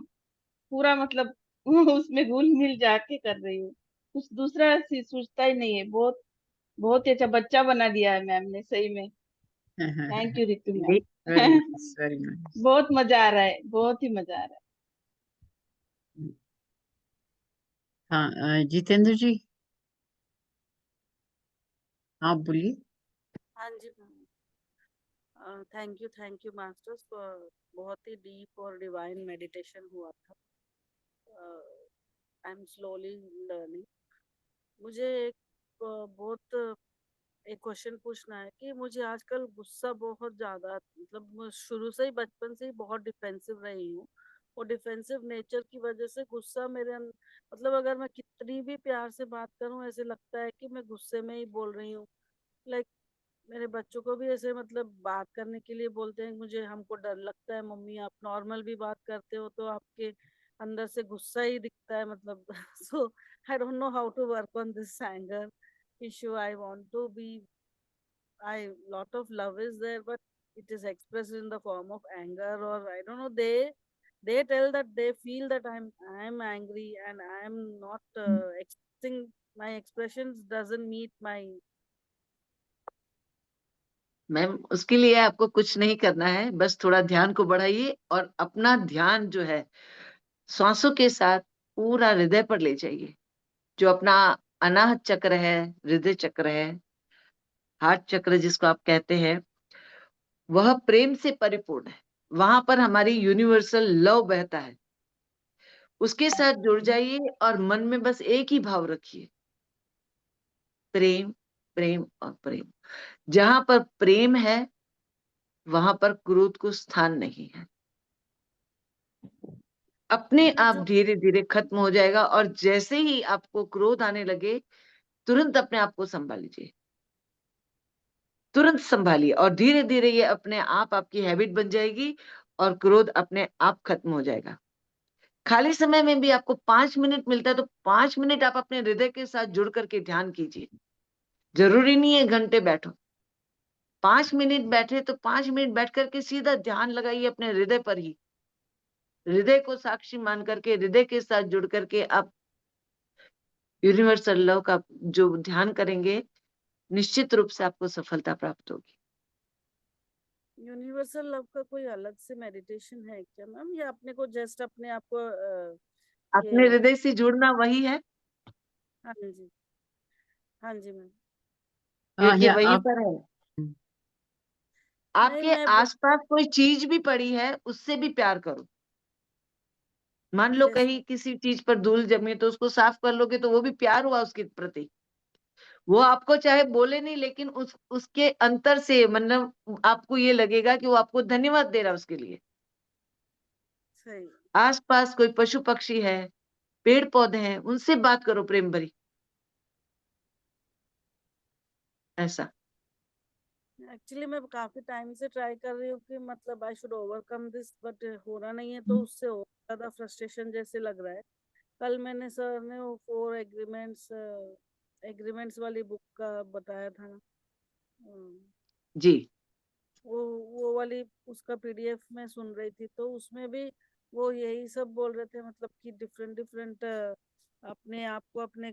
पूरा मतलब उसमें घुल मिल जाके कर रही हूँ। कुछ दूसरा सोचता ही नहीं है। बहुत बहुत ही अच्छा बच्चा बना दिया है मैम ने, सही में। थैंक यू रितु ये very ma'am. Nice, very nice. बहुत मजा आ रहा है, बहुत ही मजा आ रहा है। हाँ जितेंद्र जी, आप बोलिए। हाँ जी ma'am, thank you masters for बहुत ही डीप और डिवाइन मेडिटेशन हुआ था। I am slowly learning. मुझे बहुत एक क्वेश्चन पूछना है कि मुझे आजकल गुस्सा बहुत ज्यादा, मतलब मैं शुरू से ही बचपन से ही बहुत डिफेंसिव रही हूँ, और डिफेंसिव नेचर की वजह से गुस्सा मतलब अगर मैं कितनी भी प्यार से बात करूं ऐसे लगता है कि मैं गुस्से में ही बोल रही हूँ। लाइक मेरे बच्चों को भी ऐसे मतलब बात करने के लिए बोलते हैं, मुझे हमको डर लगता है मम्मी, आप नॉर्मल भी बात करते हो तो आपके अंदर से गुस्सा ही दिखता है, मतलब so I don't know how to work on this anger issue. I want to be, lot of love is there, but it is expressed in the form of anger, or I don't know, they tell that they feel that I'm angry and I'm not expressing, my expressions doesn't meet my. Ma'am उसके लिए आपको कुछ नहीं करना है, बस थोड़ा ध्यान को बढ़ाइए और अपना ध्यान जो है श्वासों के साथ पूरा हृदय पर ले जाइए। जो अपना अनाहत चक्र है, हृदय चक्र है, हार्ट चक्र जिसको आप कहते हैं, वह प्रेम से परिपूर्ण है। वहां पर हमारी यूनिवर्सल लव बहता है। उसके साथ जुड़ जाइए और मन में बस एक ही भाव रखिए, प्रेम, प्रेम और प्रेम। जहां पर प्रेम है वहां पर क्रोध को स्थान नहीं है। अपने ये आप जो धीरे धीरे खत्म हो जाएगा, और जैसे ही आपको क्रोध आने लगे तुरंत अपने आप को संभाल लीजिए, तुरंत संभालिए, और धीरे धीरे ये अपने आप आपकी हैबिट बन जाएगी और क्रोध अपने आप खत्म हो जाएगा। खाली समय में भी आपको 5 मिनट मिलता है तो 5 मिनट आप अपने हृदय के साथ जुड़ करके ध्यान कीजिए। जरूरी नहीं है घंटे बैठो, 5 मिनट बैठे तो 5 मिनट बैठ करके सीधा ध्यान लगाइए अपने हृदय पर ही। हृदय को साक्षी मान करके, हृदय के साथ जुड़ करके आप यूनिवर्सल लव का जो ध्यान करेंगे, निश्चित रूप से आपको सफलता प्राप्त होगी। यूनिवर्सल लव का कोई अलग से मेडिटेशन है क्या मैम, या अपने को जस्ट अपने आप को अपने ये? हृदय से जुड़ना वही है। हाँ जी, हाँ जी मैम। देखिए या वहीं आप पर है। नहीं आपके मैं आसपास कोई चीज भी पड़ी है उससे भी प्यार करो। मान लो जैसे कहीं किसी चीज पर धूल जमी तो उसको साफ कर लोगे तो वो भी प्यार हुआ उसके प्रति। वो आपको चाहे बोले नहीं, लेकिन उसके अंतर से मतलब आपको ये लगेगा कि वो आपको धन्यवाद दे रहा है उसके लिए। सही। आसपास कोई पशु पक्षी है, पेड़ पौधे हैं, उनसे बात करो प्रेम भरी। ऐसा एक्चुअली मैं काफी टाइम से ट्राई कर रही हूँ कि मतलब I should overcome this, but हो रहा नहीं है, तो उससे और ज्यादा फ्रस्ट्रेशन जैसे लग रहा है। कल मैंने सर ने वो 4 एग्रीमेंट्स वाली बुक का बताया था ना, जी। वो वाली उसका पीडीएफ में सुन रही थी, तो उसमें भी वो यही सब बोल रहे थे, मतलब कि डिफरेंट डिफरेंट अपने आप को अपने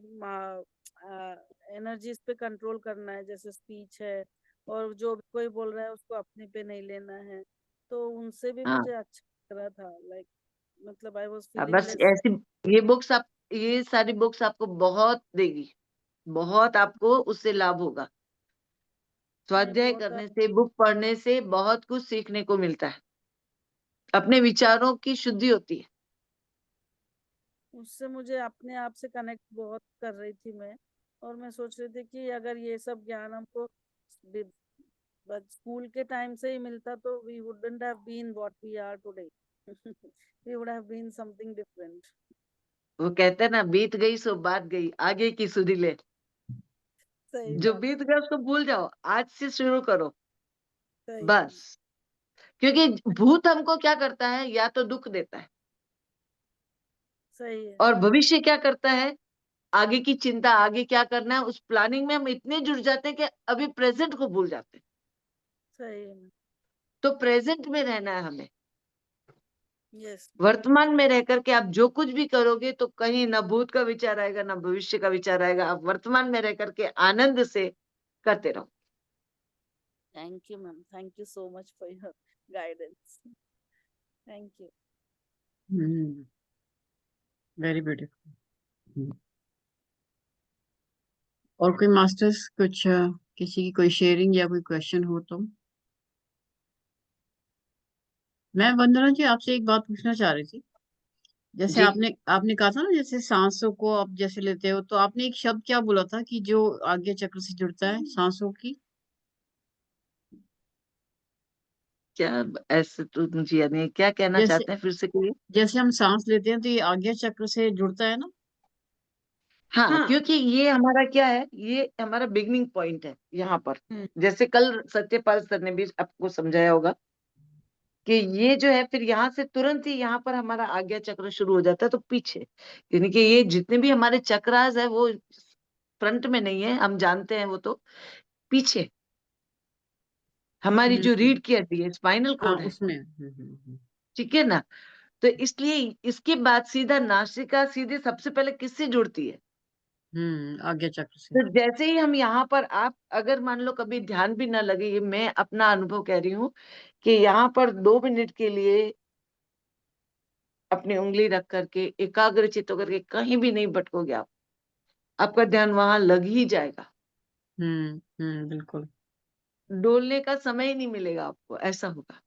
एनर्जीज पे कंट्रोल करना है, जैसे स्पीच है, और जो भी कोई बोल रहा है उसको अपने पे नहीं लेना है। तो उनसे भी हाँ, मुझे अच्छा लग रहा था, लाइक मतलब आई वाज फीलिंग बस लेस। ऐसी ये सारी बुक्स आपको बहुत देगी, बहुत आपको उससे लाभ होगा। नहीं स्वाध्याय बहुत करने से, बुक पढ़ने से बहुत कुछ सीखने को मिलता है। अपने विचारों की शुद्धि होती है। उससे मुझे अपने आप से कनेक्ट बहुत कर रही थी मैं, और मैं सोच रही थी कि अगर ये सब ज्ञान हमको स्कूल के टाइम से ही मिलता तो we wouldn't have been what we are today, we would have been something different. वो कहते हैं ना, बीत गई सो बात गई, आगे की सुधि ले। सही जो बात, बीत गया उसको भूल जाओ, आज से शुरू करो सही बस। क्योंकि भूत हमको क्या करता है, या तो दुख देता है, सही है, और भविष्य क्या करता है, आगे की चिंता, आगे क्या करना है, उस प्लानिंग में हम इतने जुड़ जाते हैं कि अभी प्रेजेंट को भूल जाते हैं। सही है। तो प्रेजेंट में रहना है हमें। यस, वर्तमान में रह करके आप जो कुछ भी करोगे तो कहीं ना भूत का विचार आएगा ना भविष्य का विचार आएगा। आप वर्तमान में रह करके आनंद से करते रहो। Thank you ma'am, thank you so much for your guidance, thank you. Very beautiful. और कोई मास्टर्स कुछ किसी की कोई शेयरिंग या कोई क्वेश्चन हो तो। मैं वंदना जी आपसे एक बात पूछना चाह रही थी। जैसे जी आपने आपने कहा था ना, जैसे सांसों को आप जैसे लेते हो, तो आपने एक शब्द क्या बोला था कि जो आज्ञा चक्र से जुड़ता है सांसों की? क्या? ऐसे तो मुझे याद नहीं, क्या कहना जैसे चाहते हैं, फिर से कहिए। जैसे हम सांस लेते हैं तो ये आज्ञा चक्र से जुड़ता है ना? हाँ, हाँ। क्योंकि ये हमारा क्या है, ये हमारा बिगनिंग पॉइंट है यहाँ पर। जैसे कल सत्यपाल सर ने भी आपको समझाया होगा कि ये जो है, फिर यहाँ से तुरंत ही यहाँ पर हमारा आज्ञा चक्र शुरू हो जाता है, तो पीछे, यानी कि ये जितने भी हमारे चक्रास है वो फ्रंट में नहीं है, हम जानते हैं, वो तो पीछे हमारी जो हम्म, रीढ़ की हड्डी है, स्पाइनल हाँ कोड है, उसमें। ठीक है ना। तो इसलिए इसके बाद सीधा नासिका सीधे सबसे पहले किससे जुड़ती है? आज्ञा चक्र से। तो जैसे ही हम यहाँ पर, आप अगर मान लो कभी ध्यान भी ना लगे, ये मैं अपना अनुभव कह रही हूँ, कि यहाँ पर 2 मिनट के लिए अपनी उंगली रख करके एकाग्रचित्त होकर के कहीं भी नहीं भटकोगे आप, आपका ध्यान वहां लग ही जाएगा। बिल्कुल। डोलने का समय ही नहीं मिलेगा आपको, ऐसा होगा।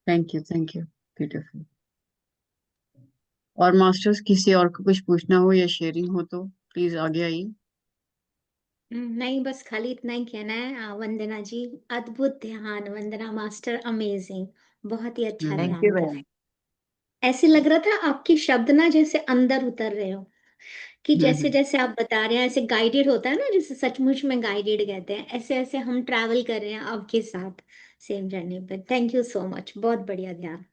Thank you, thank you. Beautiful. और मास्टर्स, किसी और को कुछ पूछना हो या शेयरिंग हो तो प्लीज आगे आइए। नहीं, बस खाली इतना ही कहना है। वंदना जी, अद्भुत ध्यान। वंदना मास्टर अमेजिंग, बहुत ही अच्छा हम्म थैंक यू ध्यान था। मैम। ऐसे लग रहा था आपके शब्द ना जैसे अंदर उतर रहे हो, कि जैसे हम्म जैसे आप बता रहे हैं ऐसे गाइडेड होता है ना, जैसे सचमुच में गाइडेड कहते हैं, ऐसे ऐसे हम ट्रैवल कर रहे हैं आपके साथ सेम जर्नी पे। थैंक यू सो मच, बहुत बढ़िया ध्यान।